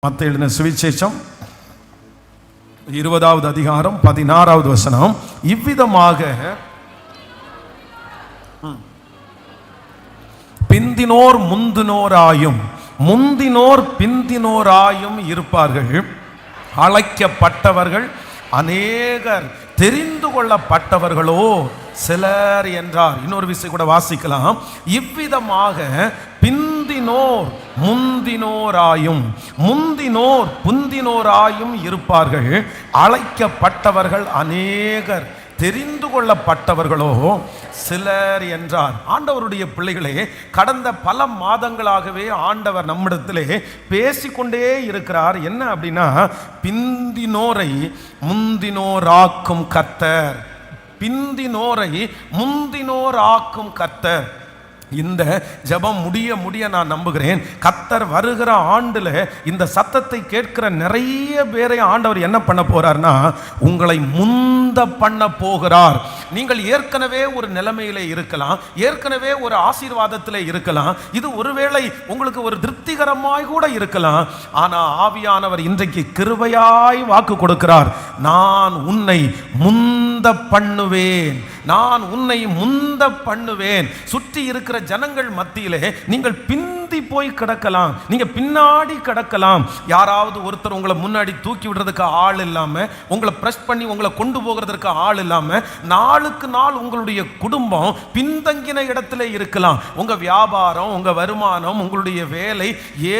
மத்தேயு எழுதின சுவிசேஷம் 20வது அதிகாரம் 16வது வசனம். இவ்விதமாக பிந்தினோர் முந்தினோராயும் முந்தினோர் பிந்தினோராயும் இருப்பார்கள். அழைக்கப்பட்டவர்கள் அநேகர், தெரிந்து கொள்ளப்பட்டவர்களோ சிலர் என்றார். இன்னொரு விஷயம் கூட வாசிக்கலாம். இவ்விதமாக பிந்தினோர் முந்தினோராயும் முந்தினோர் புந்தினோராயும் இருப்பார்கள். அழைக்கப்பட்டவர்கள் அநேகர், தெரிந்து கொள்ளப்பட்டவர்களோ சிலர் என்றார். ஆண்டவருடைய பிள்ளைகளே, கடந்த பல மாதங்களாகவே ஆண்டவர் நம்மிடத்திலே பேசிக்கொண்டே இருக்கிறார். என்ன அப்படின்னா, பிந்தினோரை முந்தினோராக்கும் கர்த்தர், பிந்தினோரை முந்தினோராக்கும் கர்த்தர். இந்த ஜெபம் முடிய நான் நம்புகிறேன், கர்த்தர் வருகிற ஆண்டுல இந்த சத்தத்தை கேட்கிற நிறைய பேரை ஆண்டவர் என்ன பண்ண போறார்னா, உங்களை முந்த பண்ண போகிறார். நீங்கள் ஏற்கனவே ஒரு நிலைமையிலே இருக்கலாம், ஏற்கனவே ஒரு ஆசீர்வாதத்திலே இருக்கலாம், இது ஒருவேளை உங்களுக்கு ஒரு திருப்திகரமாய் கூட இருக்கலாம். ஆனா ஆவியானவர் இன்றைக்கு கிருபையாய் வாக்கு கொடுக்கிறார். நான் உன்னை முந்த பண்ணுவேன், நான் உன்னை முந்த பண்ணுவேன். சுற்றி இருக்கிற ஜனங்கள் மத்தியிலே நீங்கள் பிந்தி போய் கிடக்கலாம், நீங்க பின்னாடி கிடக்கலாம். யாராவது ஒருத்தர் உங்களை முன்னாடி தூக்கி விடுறதுக்கு ஆள் இல்லாம, உங்களை பிரஷ் பண்ணி உங்களை கொண்டு போகிறதுக்கு ஆள் இல்லாம, நாளுக்கு நாள் உங்களுடைய குடும்பம் பின்தங்கின இடத்துல இருக்கலாம். உங்க வியாபாரம், உங்க வருமானம், உங்களுடைய வேலை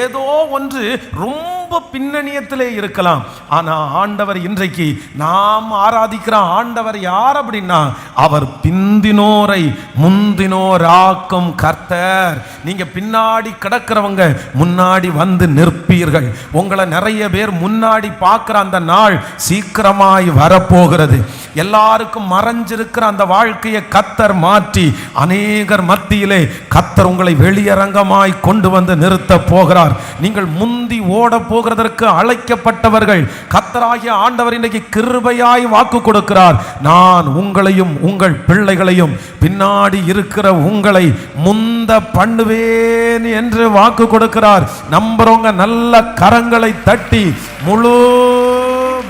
ஏதோ ஒன்று ரொம்ப பின்னணியத்திலே இருக்கலாம். ஆனா ஆண்டவர் இன்றைக்கு நாம் ஆராதிக்கிற ஆண்டவர் யார் அப்படின்னா, அவர் பிந்தினோரை முந்தினோராக்கும் கர்த்தர். நீங்க பின்னாடி கிடக்கிறவங்க முன்னாடி வந்து நிற்பீர்கள். உங்களை நிறைய பேர் முன்னாடி பார்க்கிற அந்த நாள் சீக்கிரமாய் வரப்போகிறது. எல்லாருக்கும் மறைஞ்சிருக்கிற அந்த வாழ்க்கையை கர்த்தர் மாற்றி அநேகர் மத்தியிலே கர்த்தர் உங்களை வெளியரங்கமாய் கொண்டு வந்து நிறுத்த போகிறார். நீங்கள் முந்தி ஓட போகிறதற்கு அழைக்கப்பட்டவர்கள். கர்த்தராகிய ஆண்டவர் இன்றைக்கு கிருபையாய் வாக்கு கொடுக்கிறார். நான் உங்களையும் உங்கள் பிள்ளைகளையும் பின்னாடி இருக்கிற உங்களை முந்த பண்ணுவேன் என்று வாக்கு கொடுக்கிறார். நம்புறவங்க நல்ல கரங்களை தட்டி முழு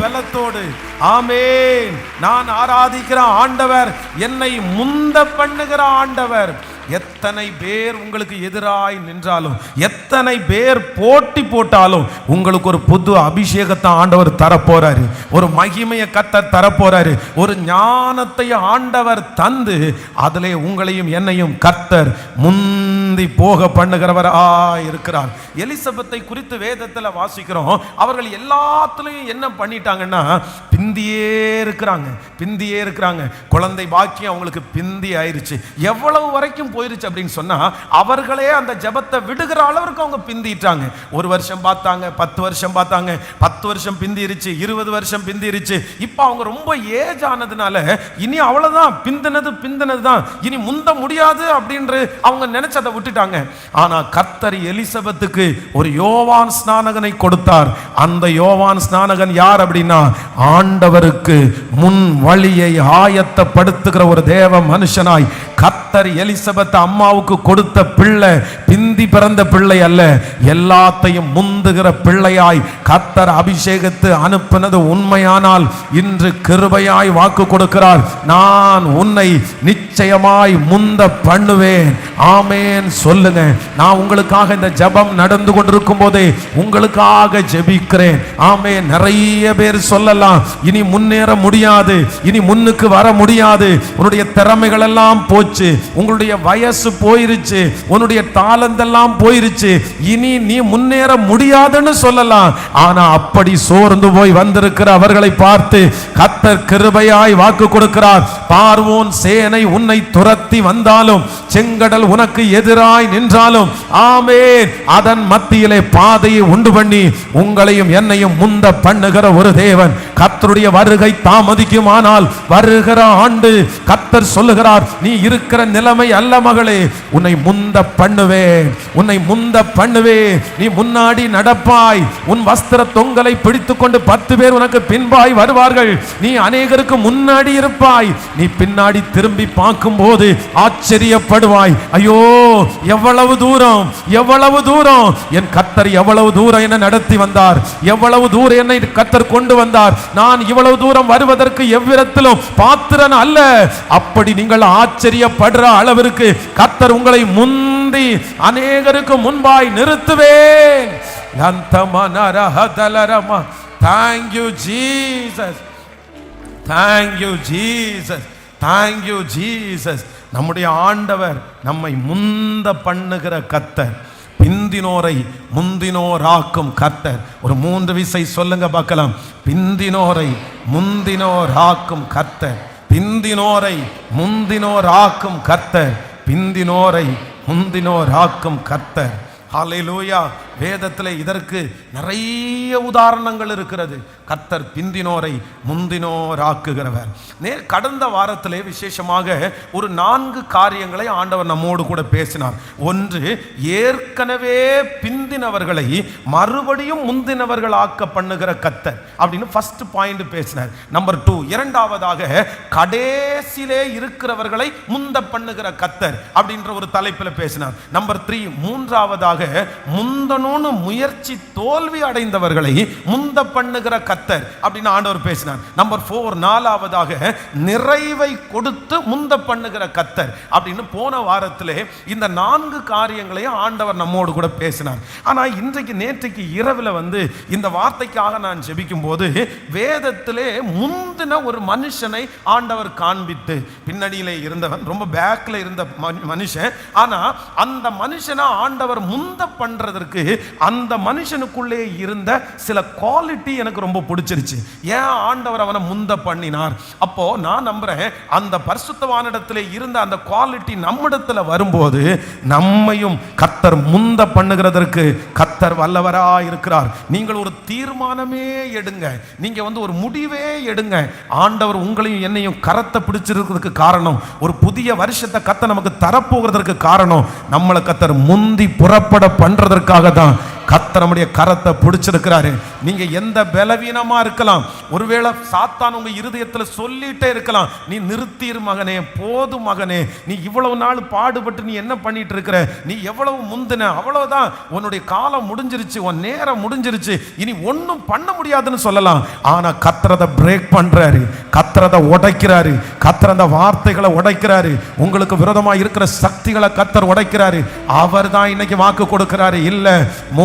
பலத்தோடு ஆமென். நான் ஆராதிக்கிற ஆண்டவர் என்னை முந்த பண்ணுகிற ஆண்டவர். எத்தனை பேர் உங்களுக்கு எதிராய் நின்றாலும், எத்தனை பேர் போட்டி போட்டாலும், உங்களுக்கு ஒரு புது அபிஷேகத்தை ஆண்டவர் தரப்போறாரு, ஒரு மகிமையை கர்த்தர் தரப்போறாரு, ஒரு ஞானத்தை ஆண்டவர் தந்து அதிலே உங்களையும் என்னையும் கர்த்தர் முந்தி போக பண்ணுகிறவராய் இருக்கிறார். எலிசபெத்தை குறித்து வேதத்தில் வாசிக்கிறோம். அவர்கள் எல்லாத்துலயும் என்ன பண்ணிட்டாங்கன்னா, பிந்தியே இருக்கிறாங்க. குழந்தை பாக்கியம் அவங்களுக்கு பிந்தி ஆயிருச்சு. எவ்வளவு வரைக்கும் போயிருச்சு அப்படின்னு சொன்னா, அவர்களே அந்த ஜெபத்தை விடுகிற அளவுக்கு அவங்க பிந்திட்டாங்க. 1 வருஷம் பார்த்தாங்க, 10 வருஷம் பார்த்தாங்க, 10 வருஷம் பிந்திருச்சு, 20 வருஷம் பிந்திருச்சு. இப்ப அவங்க ரொம்ப ஏஜ் ஆனதுனால இனி அவ்வளவுதான், பிந்தினது தான், இனி முந்த முடியாது அப்படின்னு அவங்க நினைச்சதை விட்டுட்டாங்க. ஆனா கர்த்தர் எலிசபெத்துக்கு ஒரு யோவான் ஸ்நானகனை கொடுத்தார். அந்த யோவான் ஸ்நானகன் யார் அப்படின்னா, ஆண்டவருக்கு முன் வழியை ஆயத்தப்படுத்துகிற ஒரு தேவ மனுஷனாய் கர்த்தர் எலிசபெத் அம்மாவுக்கு கொடுத்த பிள்ளை பிந்தி பிறந்த பிள்ளை அல்ல, எல்லாத்தையும் முந்துகிற பிள்ளையாய் கர்த்தர் அபிஷேகத்து அனுப்பினது உண்மையானால் இன்று கிருபையாய் வாக்கு கொடுக்கிறார். நான் உன்னை நிச்சயமாய் முந்த பண்ணுவேன். ஆமென் சொல்லுங்க. நான் உங்களுக்காக இந்த ஜெபம் நடந்து கொண்டிருக்கும் போதே உங்களுக்காக ஜெபிக்கிறேன். ஆமென். நிறைய பேர் சொல்லலாம், இனி முன்னேற முடியாது, இனி முன்னுக்கு வர முடியாது, உன்னுடைய திறமைகள் எல்லாம் போச்சு, உங்களுடைய வயசு போயிருச்சு, உன்னுடைய தாளந்தெல்லாம் போயிருச்சு, இனி நீ முன்னேற முடியாதுன்னு சொல்லலாம். ஆனா அப்படி சோர்ந்து போய் வந்திருக்கிற அவர்களை பார்த்து கர்த்தர் கிருபையாய் வாக்கு கொடுக்கிறார். பார்வோன் சேனை உன்னை துரத்தி வந்தாலும், செங்கடல் உனக்கு எதிராய் நின்றாலும், ஆமென், அதன் மத்தியிலே பாதையை உண்டு பண்ணி உங்களையும் என்னையும் முந்த பண்ணுகிற ஒரு தேவன். கர்த்தருடைய வருகை தாமதிக்குமானால் வருகிற ஆண்டு கர்த்தர் சொல்லுகிறார், நீ இருக்கிற நிலைமை அல்ல மகளே. உன்னை முந்த பண்ணுவேன், உன்னை முந்த பண்ணுவேன். நீ முன்னாடி நடப்பாய். உன் வஸ்திர தொங்கலை பிடித்துக் கொண்டு 10 பேர் உனக்கு பின்பாய் வருவார்கள். நீ அநேகருக்கு முன்னாடி இருப்பாய். நீ பின்னாடி திரும்பி பார்க்கும் போது ஆச்சரியப்படுவாய். ஐயோ, எவ்வளவு தூரம், எவ்வளவு தூரம் என் கர்த்தர் எவ்வளவு தூரம் என்னை நடத்தி வந்தார், எவ்வளவு தூரம் என்னை கர்த்தர் கொண்டு வந்தார். நான் இவ்வளவு தூரம் வருவதற்கு எவ்விதத்திலும் பாத்திரன் அல்ல. அப்படி நீங்கள் ஆச்சரியப்படுற அளவிற்கு கர்த்தர் உங்களை முந்தி அநேகருக்கு முன்பாய் நிறுத்துவேன். Thank you Jesus, thank you Jesus, thank you Jesus. நம்முடைய ஆண்டவர் நம்மை முந்த பண்ணுகிற கர்த்தர், பிந்தினோரை முந்தினோராக்கும் கர்த்தர். ஒரு 3 விசை சொல்லுங்க பார்க்கலாம். பிந்தினோரை முந்தினோராக்கும் கர்த்தர், பிந்தினோரை முந்தினோராக்கும் கர்த்தர், பிந்தினோரை முந்தினோராக்கும் கர்த்தர். ஹல்லேலூயா. வேதத்தில் இதற்கு நிறைய உதாரணங்கள் இருக்கிறது. கர்த்தர் பிந்தினோரை முந்தினோராக்குகிறவர். கடந்த வாரத்திலே விசேஷமாக ஒரு 4 காரியங்களை ஆண்டவர் நம்மோடு கூட பேசினார். ஒன்று, ஏற்கனவே பிந்தினவர்களை மறுபடியும் முந்தினவர்கள் ஆக்க பண்ணுகிற கர்த்தர் அப்படின்னு ஃபர்ஸ்ட் பாயிண்ட் பேசினார். நம்பர் 2, இரண்டாவதாக கடைசியிலே இருக்கிறவர்களை முந்த பண்ணுகிற கர்த்தர் அப்படின்ற ஒரு தலைப்பில் பேசினார். நம்பர் 3, மூன்றாவதாக முந்தனோன்னு முயற்சி தோல்வி அடைந்தவர்களை முந்த பண்ணுகிற கர்த்தர் அப்படின்னு ஆண்டவர் பேசினார். நம்பர் 4, நாலாவதாக நிறைவை கொடுத்து முந்த பண்ணுகிற கர்த்தர் அப்படின்னு போன வாரத்திலே இந்த 4 காரியங்களையும் ஆண்டவர் நம்மோடு கூட பேசினார். ஆனா இன்றைக்கு நேற்றைக்கு இரவில் இந்த வார்த்தைக்காக நான் ஜெபிக்கும் போது வேதத்திலே முந்தின ஒரு மனுஷனை ஆண்டவர் காண்பித்து, பின்னணியிலே இருந்தவன், ரொம்ப பேக்ல இருந்த மனுஷன், ஆனா அந்த மனுஷனை ஆண்டவர் முந்த பண்றதற்கு அந்த மனுஷனுக்குள்ளே இருந்த சில குவாலிட்டி எனக்கு ரொம்ப பிடிச்சிருச்சு. ஏன் ஆண்டவர் அவனை முந்த பண்ணினார்? அப்போ நான் நம்புறேன், அந்த பரிசுத்தவானிடத்திலே இருந்த அந்த குவாலிட்டி நம்மிடத்துல வரும்போது நம்மையும் கர்த்தர் முந்த பண்ணுகிறதற்கு கர்த்தர் வல்லவரா இருக்கிறார். நீங்கள் ஒரு தீர்மானமே எடுங்க, நீங்க ஒரு முடிவே எடுங்க. ஆண்டவர் உங்களையும் என்னையும் கரத்தை பிடிச்சிருக்கிறதுக்கு காரணம், ஒரு புதிய வருஷத்தை கர்த்தர் நமக்கு தரப்போகிறதற்கு காரணம், நம்மளை கர்த்தர் முந்தி புறப்பட பண்றதற்காக தான் கர்த்தர் நம்முடைய கரத்தை பிடிச்சிருக்கிறாரு. நீங்க எந்த பலவீனமா இருக்கலாம், ஒருவேளை சாத்தான் உங்க இருதயத்தில் சொல்லிட்டே இருக்கலாம், நீ நிறுத்திரு மகனே, போதும் மகனே, நீ இவ்வளவு நாள் பாடுபட்டு நீ என்ன பண்ணிட்டு இருக்கிற, நீ எவ்வளவு முந்தின, அவ்வளவுதான், உன்னுடைய காலம் முடிஞ்சிருச்சு, உன் நேரம் முடிஞ்சிருச்சு, இனி ஒன்றும் பண்ண முடியாதுன்னு சொல்லலாம். ஆனா கர்த்தரதை பிரேக் பண்றாரு, கர்த்தரதை உடைக்கிறாரு, கர்த்தரத வார்த்தைகளை உடைக்கிறாரு, உங்களுக்கு விரோதமாக இருக்கிற சக்திகளை கர்த்தர் உடைக்கிறாரு. அவர் தான் இன்னைக்கு வாக்கு கொடுக்கிறாரு. இல்ல,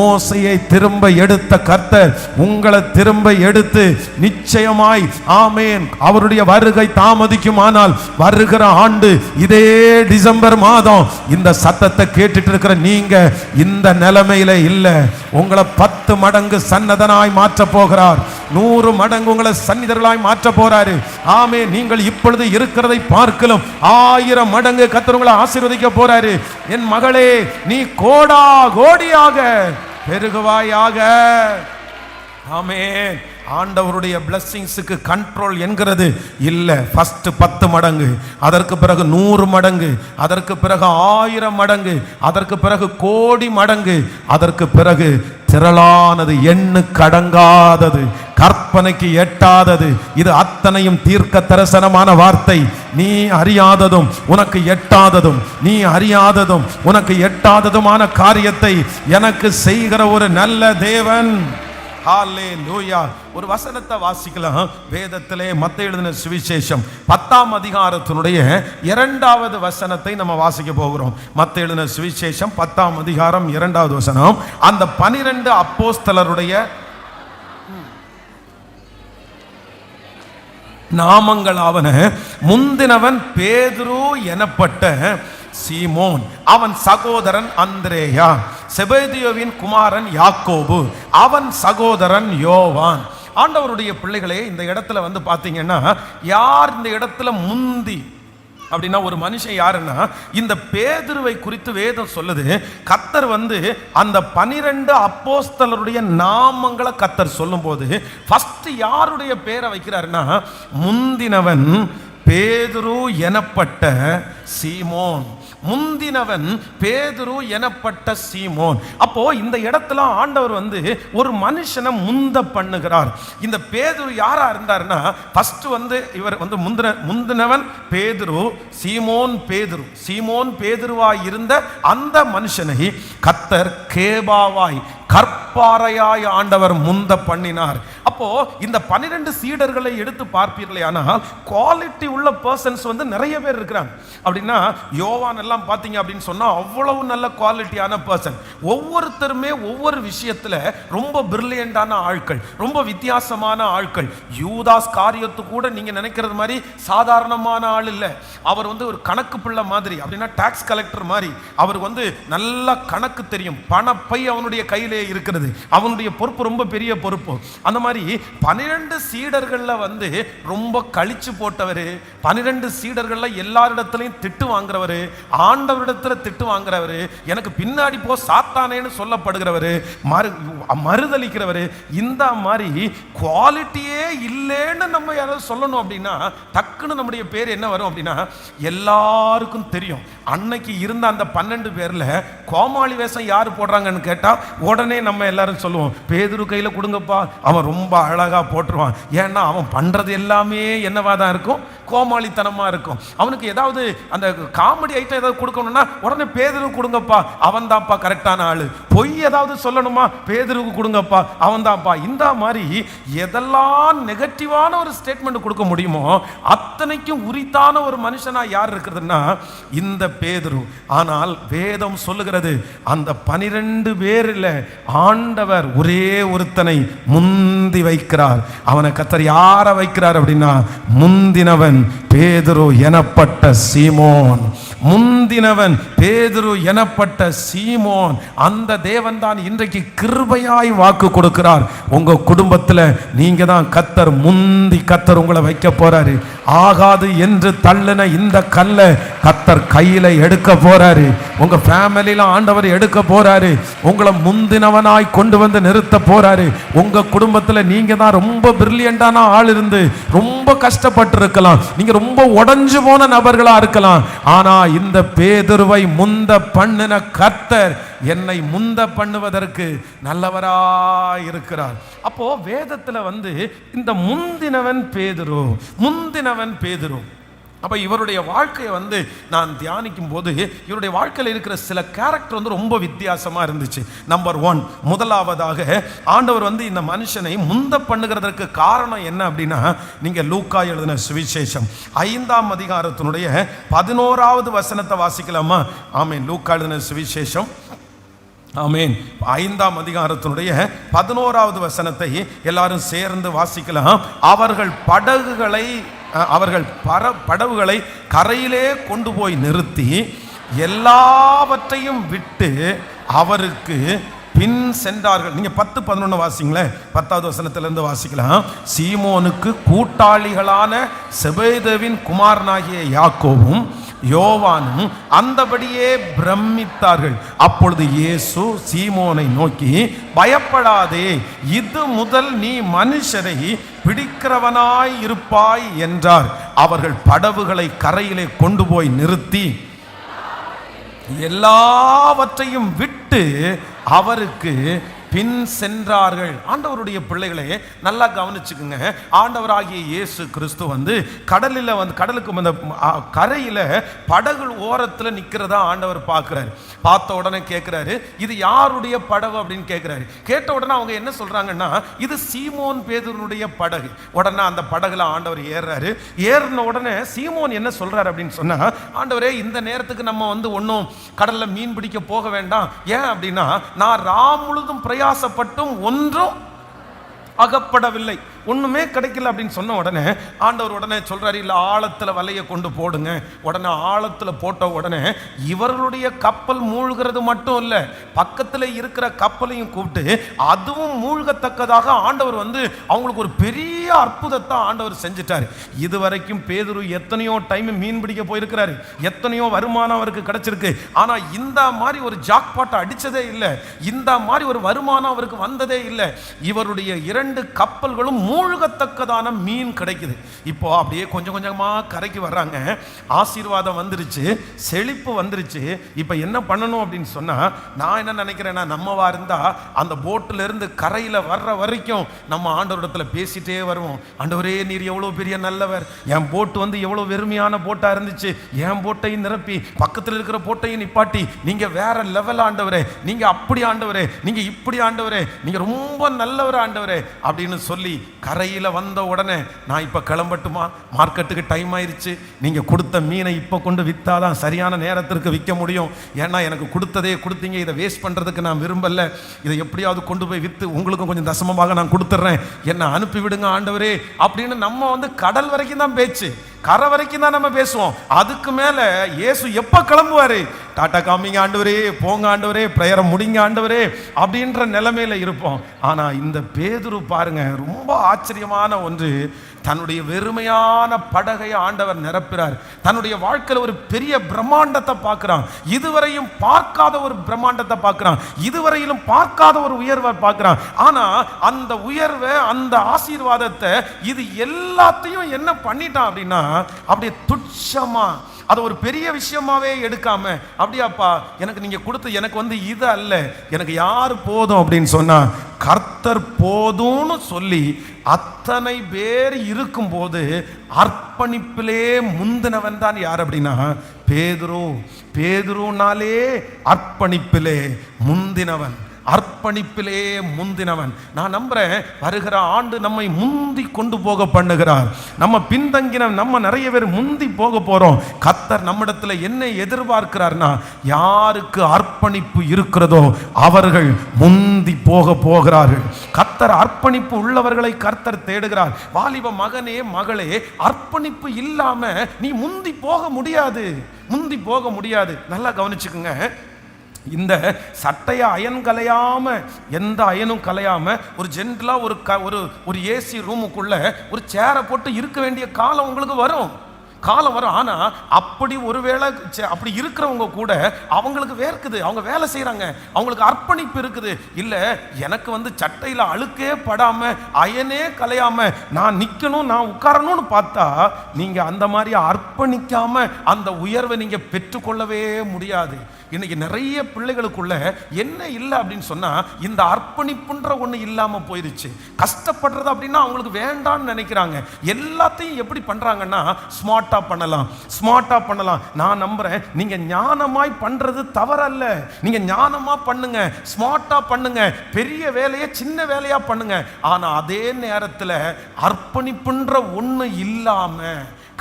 மோசையை திரும்ப எடுத்த கர்த்தர் உங்களை திரும்ப எடுத்து நிச்சயமாய், ஆமேன், அவருடைய வருகை தாமதிக்குமானால் வருகிற ஆண்டு இதே டிசம்பர் மாதம் இந்த சத்தத்தை கேட்டுட்டு இருக்கிற நீங்க இந்த நிலைமையில இல்ல, உங்களை 10 மடங்கு சன்னதனாய் மாற்ற போகிறார், 100 மடங்கு உங்களை சன்னிதர்களாய் மாற்ற போறாரு. ஆமே, நீங்கள் இப்பொழுது இருக்கிறதை பார்க்கலாம் 1000 மடங்கு கர்த்தர் உங்களை ஆசீர்வதிக்க போறாரு. என் மகளே, நீ கோடா கோடியாக பெருகுவாயாக. ஆமென். ஆண்டவருடைய பிளஸ்ஸிங்ஸுக்கு கண்ட்ரோல் என்கிறது இல்லை. ஃபர்ஸ்ட் 10 மடங்கு, அதற்கு பிறகு 100 மடங்கு, அதற்கு பிறகு 1000 மடங்கு, அதற்கு பிறகு கோடி மடங்கு, அதற்கு பிறகு திரளானது, எண்ணுக்கடங்காதது, கற்பனைக்கு எட்டாதது. இது அத்தனையும் தீர்க்க தரிசனமான வார்த்தை. நீ அறியாததும் உனக்கு எட்டாததும், நீ அறியாததும் உனக்கு எட்டாததுமான காரியத்தை எனக்கு செய்கிற ஒரு நல்ல தேவன். ஹல்லேலூயா. ஒரு வசனத்தை வாசிக்கலாம். வேதத்திலே மத்தேயு எழுதின சுவிசேஷம் 10ஆம் அதிகாரத்தினுடைய 2வது வசனத்தை நம்ம வாசிக்க போகிறோம். மத்தேயு எழுதின சுவிசேஷம் 10ஆம் அதிகாரம் 2வது வசனம். அந்த 12 அப்போஸ்தலருடைய நாமங்களாவன, முந்தினவன் பேதுரு எனப்பட்ட சீமோன், அவன் சகோதரன் அந்திரேயா, செபெதேயுவின் குமாரன் யாக்கோபு, அவன் சகோதரன் யோவான். ஆண்டவருடைய பிள்ளைகளே, இந்த இடத்துல பார்த்தீங்கன்னா யார் இந்த இடத்துல முந்தி அப்படின்னா ஒரு மனுஷன் யாருன்னா, இந்த பேதுருவை குறித்து வேதம் சொல்லுது. கர்த்தர் அந்த 12 அப்போஸ்தலருடைய நாமங்களை கர்த்தர் சொல்லும் போது ஃபர்ஸ்ட் யாருடைய பேரை வைக்கிறாருன்னா, முந்தினவன் பேதுரு எனப்பட்ட சீமோன். முந்தினவன் பேதுரு எனப்பட்ட சீமோன். அப்போ இந்த இடத்துல ஆண்டவர் ஒரு மனுஷனை முந்த பண்ணுகிறார். இந்த பேதுரு யாரா இருந்தாருன்னா, ஃபர்ஸ்ட் இவர் முந்தினவன் பேதுரு, சீமோன் பேதுருவாய் இருந்த அந்த மனுஷனை கர்த்தர் கேபாவாய் கற்பாறையாய் ஆண்டவர் முந்த பண்ணினார். அப்போ இந்த 12 சீடர்களை எடுத்து பார்ப்பீர்களே, ஆனால் குவாலிட்டி உள்ள பர்சன்ஸ் நிறைய பேர் இருக்கிறாங்க. அப்படின்னா யோவான் எல்லாம் பார்த்தீங்க அப்படின்னு சொன்னா அவ்வளவு நல்ல குவாலிட்டியான பர்சன். ஒவ்வொருத்தருமே ஒவ்வொரு விஷயத்துல ரொம்ப பிரில்லியண்டான ஆட்கள், ரொம்ப வித்தியாசமான ஆட்கள். யூதாஸ் காரியத்து கூட நீங்க நினைக்கிறது மாதிரி சாதாரணமான ஆள் இல்லை. அவர் ஒரு கணக்கு பிள்ளை மாதிரி, அப்படின்னா டாக்ஸ் கலெக்டர் மாதிரி. அவருக்கு நல்ல கணக்கு தெரியும். பணப்பை அவனுடைய கையிலே இருக்கிறது. அவனுடைய பொறுப்பு ரொம்ப பெரிய பொறுப்பு. அந்த மாதிரி 12 சீடர்கள்ல ரொம்ப கழிச்சு போட்டவர், 12 சீடர்கள்ல எல்லாரிடத்திலையும் திட்டு வாங்குறவர், ஆண்டவரிடத்துல திட்டு வாங்குறவர், எனக்கு பின்னாடி போ சாத்தானேன்னு சொல்லப்படுகிறவர், மறுதளிக்கிறவர். இந்த மாதிரி குவாலிட்டியே இல்லைன்னு நம்ம யாராவது சொல்லணும் அப்படின்னா டக்குன்னு நம்முடைய பேர் என்ன வரும் அப்படின்னா, எல்லாருக்கும் தெரியும். அன்னைக்கு இருந்த அந்த 12 பேர்ல கோமாளி வேஷம் யாரு போடுறாங்கன்னு கேட்டா உடனே நம்ம எல்லாரும் சொல்லுவோம், பேதுரு கையில கொடுங்கப்பா, அவன் ரொம்ப அழகா போட்டுருவான். ஏன்னா அவன் பண்றது எல்லாமே என்னவா தான் இருக்கும், கோமாளித்தனமா இருக்கும். அவனுக்கு ஏதாவது அந்த காமெடி ஐட்டம் ஏதாவது கொடுக்கணும்னா உடனே பேதுரு கொடுங்கப்பா, அவன் தான்ப்பா கரெக்டான ஆளு. பொய் ஏதாவது சொல்லணுமா, பேதுருக்கு கொடுங்கப்பா, அவன் தான்ப்பா. இந்த மாதிரி எதெல்லாம் நெகட்டிவான ஒரு ஸ்டேட்மெண்ட் கொடுக்க முடியுமோ அத்தனைக்கும் உரித்தான ஒரு மனுஷனா யார் இருக்கிறதுன்னா இந்த பேதுரு. ஆனால் வேதம் சொல்லுகிறது, அந்த 12 பேரில் ஆண்டவர் ஒரே ஒருத்தனை முந்தி வைக்கிறார். அவனை கர்த்தர் யார வைக்கிறார் அப்படின்னா, முந்தினவன் பேதுரு எனப்பட்ட சீமோன். முந்தினவன் பேதுரு எனப்பட்ட சீமோன். அந்த தேவன் தான் இன்றைக்கு கிருபையாய் வாக்கு கொடுக்கிறார். உங்க குடும்பத்தில் நீங்க தான் கர்த்தர் முந்தி கர்த்தர் உங்களை வைக்க போறாரு. ஆகாது என்று தள்ளின இந்த கல்லை கர்த்தர் கையில எடுக்க போறாரு. உங்க ஃபேமிலியில ஆண்டவர் எடுக்க போறாரு. உங்களை முந்தினவனாய் கொண்டு வந்து நிறுத்த போறாரு. உங்க குடும்பத்தில் நீங்க தான் ரொம்ப பிரில்லியண்டான ஆள் இருந்து ரொம்ப கஷ்டப்பட்டு இருக்கலாம், நீங்க ரொம்ப உடைஞ்சு போன நபர்களா இருக்கலாம். ஆனா இந்த பேதுருவை முந்த பண்ணின கர்த்தர் என்னை முந்த பண்ணுவதற்கு நல்லவராய் இருக்கிறார். அப்போ வேதத்துல இந்த முந்தினவன் பேதுரு. அப்போ இவருடைய வாழ்க்கையை நான் தியானிக்கும் போது இவருடைய வாழ்க்கையில் இருக்கிற சில கேரக்டர் ரொம்ப வித்தியாசமாக இருந்துச்சு. நம்பர் 1, முதலாவதாக ஆண்டவர் இந்த மனுஷனை முந்த பண்ணுகிறதற்கு காரணம் என்ன அப்படின்னா, நீங்கள் லூக்கா எழுதின சுவிசேஷம் 5ஆம் அதிகாரத்தினுடைய 11வது வசனத்தை வாசிக்கலாமா? ஆமீன். லூக்கா எழுதின சுவிசேஷம், ஆமீன், 5ஆம் அதிகாரத்தினுடைய 11வது வசனத்தை எல்லாரும் சேர்ந்து வாசிக்கலாம். அவர்கள் படகுகளை கரையிலே கொண்டு போய் நிறுத்தி எல்லாவற்றையும் விட்டு அவருக்கு பின் சென்றார்கள். நீங்க 10-11 வாசிங்களேன். 10வது வசனத்திலிருந்து வாசிக்கலாம். சீமோனுக்கு கூட்டாளிகளான செபதேவின் குமாரனாகிய யாக்கோபும் யோவானும் அந்தபடியே பிரமித்தார்கள். அப்பொழுது இயேசு சீமோனை நோக்கி, பயப்படாதே, இது முதல் நீ மனுஷரை பிடிக்கிறவனாய் இருப்பாய் என்றார். அவர்கள் படகுகளை கரையிலே கொண்டு போய் நிறுத்தி எல்லாவற்றையும் விட்டு அவருக்கு பின் சென்றார்கள். ஆண்டவருடைய பிள்ளைகளே நல்லா கவனிச்சுக்குங்க. ஆண்டவராகிய இயேசு கிறிஸ்து கடலுக்கு கரையில படகு ஓரத்தில் நிற்கிறதா ஆண்டவர் பார்க்கிறாரு. பார்த்த உடனே கேட்கிறாரு, இது யாருடைய படகு அப்படின்னு கேட்கிறாரு. கேட்ட உடனே அவங்க என்ன சொல்றாங்கன்னா, இது சீமோன் பேதுருனுடைய படகு. உடனே அந்த படகுல ஆண்டவர் ஏறுறாரு. ஏறின உடனே சீமோன் என்ன சொல்றாரு அப்படின்னு சொன்னா, ஆண்டவரே இந்த நேரத்துக்கு நம்ம ஒன்றும் கடல்ல மீன் பிடிக்க போக வேண்டாம். ஏன் அப்படின்னா, நான் ராம் முழுதும் பிரயாசப்பட்டும் ஒன்றும் அகப்படவில்லை, ஒண்ணுமே கிடைக்கல அப்படின்னு சொன்ன உடனே ஆண்டவர் உடனே சொல்றாரு, இல்ல ஆழத்துல வலையை கொண்டு போடுங்க. உடனே ஆழத்துல போட்ட உடனே இவர்களுடைய கப்பல் மூழ்கிறது மட்டும் இல்ல, பக்கத்துல இருக்கிற கப்பலையும் கூப்பிட்டு அதுவும் மூழ்கத்தக்கதாக ஆண்டவர் அவங்களுக்கு ஒரு பெரிய அற்புதத்தை ஆண்டவர் செஞ்சிட்டாரு. இதுவரைக்கும் பேதுரு எத்தனையோ டைம் மீன் பிடிக்க போயிருக்கிறாரு, எத்தனையோ வருமானம் அவருக்கு கிடைச்சிருக்கு. ஆனா இந்த மாதிரி ஒரு ஜாக்பாட்டை அடிச்சதே இல்லை, இந்த மாதிரி ஒரு வருமானம் அவருக்கு வந்ததே இல்லை. இவருடைய 2 கப்பல்களும் மூழ்கத்தக்கதான மீன் கிடைக்குது. இப்போ அப்படியே கொஞ்சம் கொஞ்சமாக கரைக்கு வர்றாங்க. ஆசீர்வாதம் வந்துருச்சு, செழிப்பு வந்துருச்சு. இப்போ என்ன பண்ணணும் அப்படின்னு சொன்னால், நான் என்ன நினைக்கிறேன்னா, நம்மவா இருந்தால் அந்த போட்டில் இருந்து கரையில் வர்ற வரைக்கும் நம்ம ஆண்டவரிடத்தில் பேசிட்டே வருவோம். ஆண்டவரே, நீர் எவ்வளோ பெரிய நல்லவர், என் போட்டு வந்து எவ்வளோ வெறுமையான போட்டாக இருந்துச்சு, என் போட்டையும் நிரப்பி பக்கத்தில் இருக்கிற போட்டையும் நிப்பாட்டி நீங்கள் வேற லெவல் ஆண்டவரே, நீங்கள் அப்படி ஆண்டவரே, நீங்கள் இப்படி ஆண்டவரே, நீங்கள் ரொம்ப நல்லவர் ஆண்டவரே அப்படின்னு சொல்லி கரையில் வந்த உடனே, நான் இப்போ கிளம்பட்டுமா, மார்க்கெட்டுக்கு டைம் ஆயிடுச்சு, நீங்கள் கொடுத்த மீனை இப்போ கொண்டு விற்றாதான் சரியான நேரத்திற்கு விற்க முடியும், ஏன்னா எனக்கு கொடுத்ததே கொடுத்தீங்க, இதை வேஸ்ட் பண்ணுறதுக்கு நான் விரும்பலை, இதை எப்படியாவது கொண்டு போய் விற்று உங்களுக்கும் கொஞ்சம் தசமமாக நான் கொடுத்துட்றேன், என்னை அனுப்பி விடுங்க ஆண்டவரே அப்படின்னு நம்ம வந்து கடல் வரைக்கும் தான் பேச்சு, கரை வரைக்கும் தான் நம்ம பேசுவோம். அதுக்கு மேலே இயேசு எப்போ கிளம்புவார், டாட்டா காமிங்க ஆண்டவரே, போங்க ஆண்டவரே, பிரேயரை முடிங்க ஆண்டவரே அப்படின்ற நிலைமையில இருப்போம். ஆனால் இந்த பேதுரு பாருங்க, ரொம்ப ஆச்சரியமான ஒன்று, தன்னுடைய வெறுமையான படகை ஆண்டவர் நிரப்புறார். தன்னுடைய வாழ்க்கையில் ஒரு பெரிய பிரம்மாண்டத்தை பார்க்கிறான், இதுவரையும் பார்க்காத ஒரு பிரம்மாண்டத்தை பார்க்கிறான், இதுவரையிலும் பார்க்காத ஒரு உயர்வை பார்க்கிறான். ஆனா அந்த உயர்வை, அந்த ஆசீர்வாதத்தை, இது எல்லாத்தையும் என்ன பண்ணிட்டான் அப்படின்னா, அப்படியே துச்சமா, அதை ஒரு பெரிய விஷயமாவே எடுக்காம, அப்படியாப்பா எனக்கு நீங்க கொடுத்து எனக்கு வந்து இது அல்ல, எனக்கு யார் போதும் அப்படின்னு சொன்னா, கர்த்தர் போதும்னு சொல்லி அத்தனை பேர் இருக்கும்போது அர்ப்பணிப்பிலே முந்தினவன் தான் யார் அப்படின்னா பேதுரு. பேதுருனாலே அர்ப்பணிப்பிலே முந்தினவன், அர்ப்பணிப்பிலே முந்தினவன். நான் நம்புறேன், வருகிற ஆண்டு நம்மை முந்தி கொண்டு போக பண்ணுகிறார். நம்ம பின்தங்கின நம்ம நிறைய பேர் முந்தி போக போறோம். கர்த்தர் நம்மிடத்துல என்ன எதிர்பார்க்கிறார்னா, யாருக்கு அர்ப்பணிப்பு இருக்கிறதோ அவர்கள் முந்தி போக போகிறார்கள். கர்த்தர் அர்ப்பணிப்பு உள்ளவர்களை கர்த்தர் தேடுகிறார். வாலிப மகனே, மகளே, அர்ப்பணிப்பு இல்லாம நீ முந்தி போக முடியாது, முந்தி போக முடியாது. நல்லா கவனிச்சுக்குங்க. இந்த சட்டையை அயன் கலையாம, எந்த அயனும் கலையாம, ஒரு ஜென்ரலா ஒரு ஏசி ரூமுக்குள்ள ஒரு சேரை போட்டு இருக்க வேண்டிய காலம் உங்களுக்கு வரும், காலம் வரும். ஆனா அப்படி ஒருவேளை அப்படி இருக்கிறவங்க கூட அவங்களுக்கு வேர்க்குது, அவங்க வேலை செய்யறாங்க, அவங்களுக்கு அர்ப்பணிப்பு இருக்குது. இல்ல எனக்கு வந்து சட்டையில அழுக்கே படாம அயனே கலையாம நான் நிக்கணும், நான் உட்காரணும்னு பார்த்தா, நீங்க அந்த மாதிரி அர்ப்பணிக்காம அந்த உயர்வை நீங்க பெற்றுக்கொள்ளவே முடியாது. இன்னைக்கு நிறைய பிள்ளைகளுக்குள்ள என்ன இல்லை அப்படின்னு சொன்னா, இந்த அர்ப்பணிப்புன்ற ஒண்ணு இல்லாம போயிருச்சு. கஷ்டப்படுறது அப்படின்னா அவங்களுக்கு வேண்டான்னு நினைக்கிறாங்க. எல்லாத்தையும் எப்படி பண்றாங்கன்னா, ஸ்மார்ட்டா பண்ணலாம், ஸ்மார்ட்டா பண்ணலாம். நான் நம்புறேன், நீங்க ஞானமாய் பண்றது தவறல்ல, நீங்க ஞானமா பண்ணுங்க, ஸ்மார்ட்டா பண்ணுங்க, பெரிய வேலையை சின்ன வேலையா பண்ணுங்க. ஆனா அதே நேரத்தில் அர்ப்பணிப்புன்ற ஒண்ணு இல்லாம,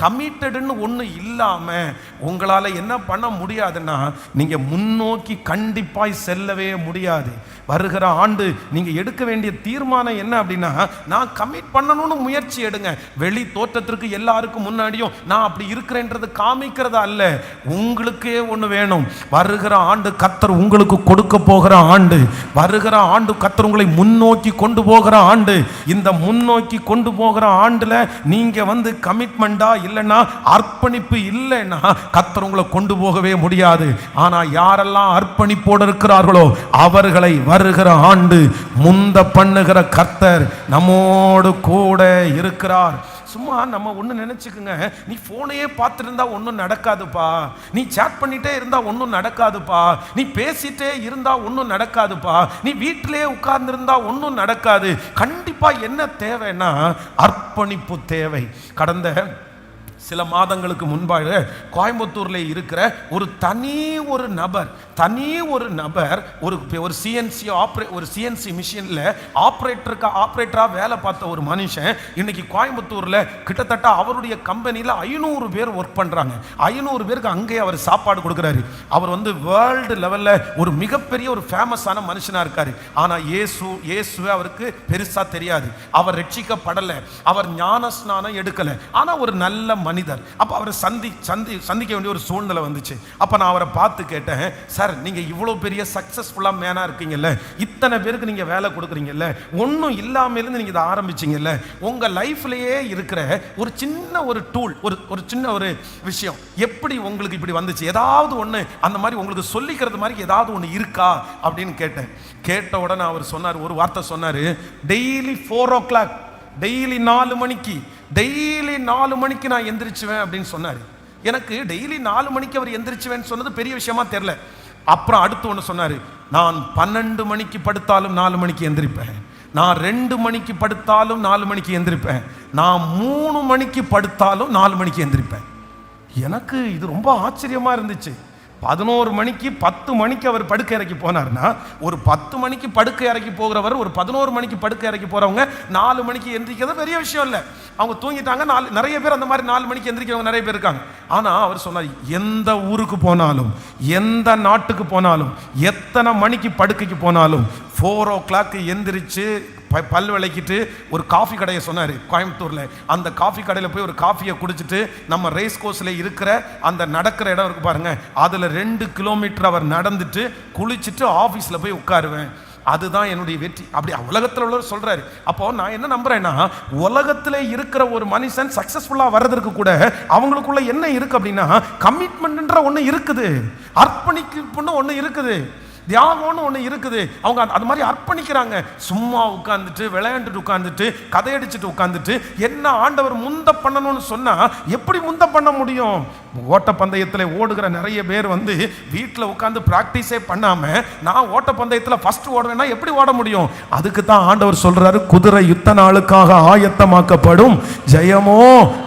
கமிட்டடுன்னு ஒன்று இல்லாமல் உங்களால் என்ன பண்ண முடியாதுன்னா, நீங்கள் முன்னோக்கி கண்டிப்பாய் செல்லவே முடியாது. வருகிற ஆண்டு நீங்கள் எடுக்க வேண்டிய தீர்மானம் என்ன அப்படின்னா, நான் கமிட் பண்ணணும்னு முயற்சி எடுங்க. வெளி தோற்றத்திற்கு எல்லாருக்கும் முன்னாடியும் நான் அப்படி இருக்கிறேன்றது காமிக்கிறதா அல்ல, உங்களுக்கே ஒன்று வேணும். வருகிற ஆண்டு கர்த்தர் உங்களுக்கு கொடுக்க போகிற ஆண்டு, வருகிற ஆண்டு கர்த்தர் உங்களை முன்னோக்கி கொண்டு போகிற ஆண்டு. இந்த முன்னோக்கி கொண்டு போகிற ஆண்டில் நீங்கள் வந்து கமிட்மெண்டா இல்லைன்னா, அர்ப்பணிப்பு இல்லைன்னா கர்த்தர் உங்களை கொண்டு போகவே முடியாது. ஆனா யாரெல்லாம் அர்ப்பணிப்போடு இருக்கிறார்களோ அவர்களை வருகிற ஆண்டு முந்த பண்ணுகிற கர்த்தர் நம்மோடு கூட இருக்கிறார். சும்மா நம்ம ஒன்று நினைச்சுக்குங்க, நீ போனையே பார்த்துட்டு இருந்தா ஒன்றும் நடக்காதுப்பா, நீ சேட் பண்ணிட்டே இருந்தா ஒன்றும் நடக்காதுப்பா, நீ பேசிட்டே இருந்தா ஒன்றும் நடக்காதுப்பா, நீ வீட்டிலே உட்கார்ந்துருந்தா ஒன்றும் நடக்காது. கண்டிப்பா என்ன தேவைன்னா அர்ப்பணிப்பு தேவை. கடந்த சில மாதங்களுக்கு முன்பாக கோயம்புத்தூர்ல இருக்கிற ஒரு நபர் ஒரு சிஎன்சி மிஷின்ல ஆப்ரேட்டரா வேலை பார்த்த ஒரு மனுஷன் இன்னைக்கு கோயம்புத்தூர்ல கிட்டத்தட்ட அவருடைய கம்பெனியில் 500 பேர் ஒர்க் பண்றாங்க. 500 பேருக்கு அங்கே அவர் சாப்பாடு கொடுக்குறாரு. அவர் வந்து வேர்ல்டு லெவல்ல ஒரு மிகப்பெரிய ஒரு ஃபேமஸான மனுஷனா இருக்காரு. ஆனா இயேசுவே அவருக்கு பெருசா தெரியாது, அவர் ரட்சிக்கப்படல, அவர் ஞான ஸ்நானம் எடுக்கல. ஆனா ஒரு நல்ல மனிதர். அப்ப அவரை சந்திக்க வேண்டிய ஒரு சூழ்நிலை வந்துச்சு. அப்ப நான் அவரை பார்த்து கேட்டேன், சார் நீங்க இவ்வளவு பெரிய சக்சஸ்ஃபுல்லா மேனா இருக்கீங்கல்ல, இத்தனை பேருக்கு நீங்க வேலை கொடுக்குறீங்கல்ல, ஒன்றும் இல்லாம இருந்து நீங்க இதை ஆரம்பிச்சீங்கல்ல, உங்க லைஃப்லயே இருக்கிற ஒரு சின்ன ஒரு டூல், ஒரு சின்ன ஒரு விஷயம் எப்படி உங்களுக்கு இப்படி வந்துச்சு, ஏதாவது ஒண்ணு அந்த மாதிரி உங்களுக்கு சொல்லிக்கிறது மாதிரி ஏதாவது ஒண்ணு இருக்கா அப்படின்னு கேட்ட உடனே அவர் சொன்னார், ஒரு வார்த்தை சொன்னாரு, டெய்லி 4 o'clock டெய்லி 4 மணிக்கு நான் எந்திரிச்சுவேன் அப்படின்னு சொன்னார். எனக்கு டெய்லி 4 மணிக்கு அவர் எந்திரிச்சுவேன்னு சொன்னது பெரிய விஷயமா தெரியல. அப்புறம் அடுத்து ஒன்று சொன்னார், நான் 12 மணிக்கு படுத்தாலும் 4 மணிக்கு எந்திரிப்பேன், நான் 2 மணிக்கு படுத்தாலும் 4 மணிக்கு எந்திரிப்பேன், நான் 3 மணிக்கு படுத்தாலும் 4 மணிக்கு எந்திரிப்பேன். எனக்கு இது ரொம்ப ஆச்சரியமா இருந்துச்சு. 11 மணிக்கு 10 மணிக்கு அவர் படுக்கை அறைக்கு போனார்னா, ஒரு 10 மணிக்கு படுக்கை அறைக்கு போகிறவர் ஒரு 11 மணிக்கு படுக்கை அறைக்கு போறவங்க 4 மணிக்கு எந்திரிக்கிறது பெரிய விஷயம் இல்லை. அவங்க தூங்கிட்டாங்க. நிறைய பேர் அந்த மாதிரி 4 மணிக்கு எந்திரிக்கிறவங்க நிறைய பேர் இருக்காங்க. ஆனா அவர் சொன்னார், எந்த ஊருக்கு போனாலும், எந்த நாட்டுக்கு போனாலும், எத்தனை மணிக்கு படுக்கைக்கு போனாலும் 4 o'clock எந்திரிச்சு பல் விளக்கிட்டு ஒரு காஃபி கடையை சொன்னார் கோயம்புத்தூரில். அந்த காஃபி கடையில் போய் ஒரு காஃபியை குடிச்சிட்டு நம்ம ரேஸ் கோர்ஸில் இருக்கிற அந்த நடக்கிற இடம் இருக்கு பாருங்க, அதில் 2 கிலோமீட்டர் அவர் நடந்துட்டு குளிச்சுட்டு ஆஃபீஸில் போய் உட்காருவேன். அதுதான் என்னுடைய வெற்றி. அப்படி உலகத்தில் உள்ளவர் சொல்றாரு. அப்போ நான் என்ன நம்புறேன்னா, உலகத்திலே இருக்கிற ஒரு மனுஷன் சக்சஸ்ஃபுல்லா வர்றதுக்கு கூட அவங்களுக்குள்ள என்ன இருக்கு அப்படின்னா, கமிட்மெண்ட்ன்ற ஒன்று இருக்குது, அர்ப்பணிப்பு ஒன்று இருக்குது, தியாகம்னு ஒன்று இருக்குது. அவங்க அது மாதிரி அர்ப்பணிக்கிறாங்க. சும்மா உட்காந்துட்டு விளையாண்டுட்டு உட்காந்துட்டு கதையடிச்சுட்டு உட்காந்துட்டு என்ன ஆண்டவர் முந்த பண்ணணும்னு சொன்னா எப்படி முந்த பண்ண முடியும்? ஓட்டப்பந்தயத்தில் ஓடுகிற நிறைய பேர் வீட்டில் உட்காந்து பிராக்டிஸே பண்ணாம நான் ஓட்டப்பந்தயத்தில் ஃபர்ஸ்ட் ஓடுவேன்னா எப்படி ஓட முடியும்? அதுக்கு தான் ஆண்டவர் சொல்றாரு, குதிரை யுத்த நாளுக்காக ஆயத்தமாக்கப்படும், ஜெயமோ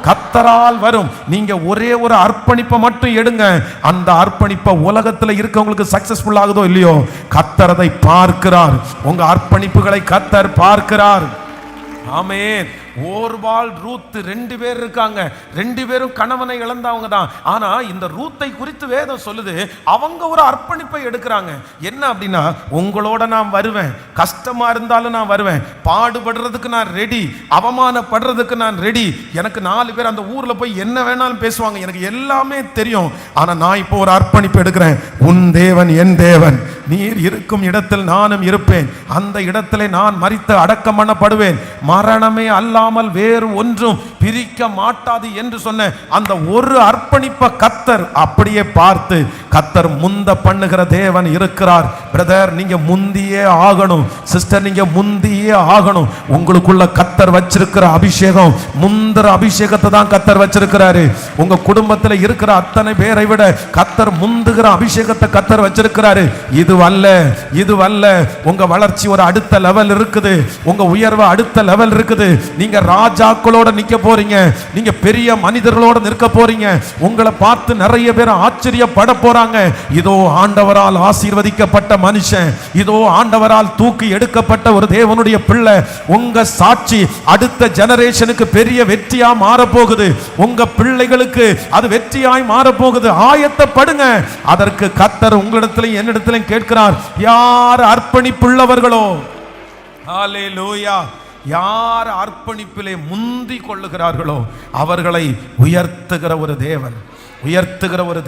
கர்த்தரால் வரும். நீங்க ஒரே ஒரு அர்ப்பணிப்பை மட்டும் எடுங்க. அந்த அர்ப்பணிப்பை உலகத்தில் இருக்கவங்களுக்கு சக்சஸ்ஃபுல் ஆகுதோ இல்லையோ, கர்த்தர் அதை பார்க்கிறார். உங்க அர்ப்பணிப்புகளை கர்த்தர் பார்க்கிறார். ஆமென். ஓர்பால் ரூத் 2 பேர் இருக்காங்க. 2 பேரும் கணவனை இழந்தவங்க தான். ஆனா இந்த ரூத்தை குறித்து வேதம் சொல்லுது, அவங்க ஒரு அர்ப்பணிப்பை எடுக்கிறாங்க. என்ன அப்படின்னா, உங்களோட நான் வருவேன், கஷ்டமா இருந்தாலும் நான் வருவேன், பாடுபடுறதுக்கு நான் ரெடி, அவமானப்படுறதுக்கு நான் ரெடி. எனக்கு 4 பேர் அந்த ஊர்ல போய் என்ன வேணாலும் பேசுவாங்க, எனக்கு எல்லாமே தெரியும். ஆனா நான் இப்போ ஒரு அர்ப்பணிப்பு எடுக்கிறேன். உன் தேவன் என் தேவன், நீர் இருக்கும் இடத்தில் நானும் இருப்பேன், அந்த இடத்திலே நான் மரித்து அடக்கம் பண்ணப்படுவேன், மரணமே அல்லாமல் வேறு ஒன்றும் பிரிக்க மாட்டாது என்று சொன்ன அந்த ஒரு அர்ப்பணிப்பை கர்த்தர் அப்படியே பார்த்து, கர்த்தர் முந்த பண்ணுகிற தேவன் இருக்கிறார். பிரதர், நீங்க முந்தியே ஆகணும். சிஸ்டர், நீங்க முந்தியே ஆகணும். உங்களுக்குள்ள கர்த்தர் வச்சிருக்கிற அபிஷேகம் முந்திர அபிஷேகத்தை தான் கர்த்தர் வச்சிருக்கிறாரு. உங்க குடும்பத்தில் இருக்கிற அத்தனை பேரை விட கர்த்தர் முந்துகிற அபிஷேகத்தை கர்த்தர் வச்சிருக்கிறாரு. இது வல்ல உங்க வளர்ச்சி ஒரு அடுத்த லெவல் இருக்குது, உங்க உயர்வு அடுத்த லெவல் இருக்குது. நீங்க ராஜாக்களோட நிக்க போறீங்க, நீங்க பெரிய மனிதர்களோட நிற்க போறீங்க. உங்களை பார்த்து நிறைய பேர் ஆச்சரியப்பட போறாங்க. இதோ ஆண்டவரால் ஆசீர்வதிக்கப்பட்ட மனுஷன், இதோ ஆண்டவரால் தூக்கி எடுக்கப்பட்ட ஒரு தேவனுடைய பிள்ளை. உங்க சாட்சி அடுத்த ஜெனரேஷனுக்கு பெரிய வெற்றியா மாறப்போகுது. உங்க பிள்ளைகளுக்கு அது வெற்றியாய் மாறப்போகுது. ஆயத்தப்படுங்க. அதற்கு கர்த்தர் உங்களிடத்திலும் என்னிடத்திலும் கேட்கிறார், யார் அர்ப்பணிப்புள்ளவர்களோ, ஹல்லேலூயா, யார் அர்ப்பணிப்பிலே முந்தி கொள்ளுகிறார்களோ அவர்களை உயர்த்துகிற ஒரு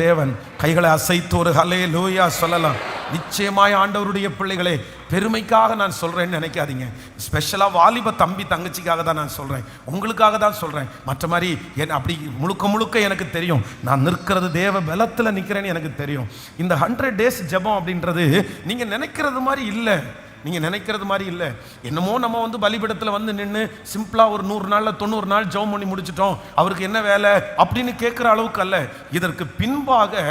தேவன். கைகளை அசைத்து ஒரு ஹல்லேலூயா சொல்லலாம். நிச்சயமாய் ஆண்டவருடைய பிள்ளைகளே, பெருமைக்காக நான் சொல்றேன்னு நினைக்காதீங்க. ஸ்பெஷலா வாலிப தம்பி தங்கச்சிக்காக தான் நான் சொல்றேன், உங்களுக்காக தான் சொல்றேன். மற்ற மாதிரி அப்படி முழுக்க எனக்கு தெரியும். நான் நிற்கிறது தேவ பலத்தில் நிற்கிறேன்னு எனக்கு தெரியும். இந்த 100 days ஜெபம் அப்படின்றது நீங்க நினைக்கிறது மாதிரி இல்லை. என்னமோ நம்ம பலிபீடத்தில் நின்று சிம்பிளா ஒரு 100 நாள்ல 90 நாள் ஜெபம் பண்ணி முடிச்சிட்டோம், அவருக்கு என்ன வேலை அப்படின்னு கேட்குற அளவுக்கு அல்ல. இதற்கு பின்பாக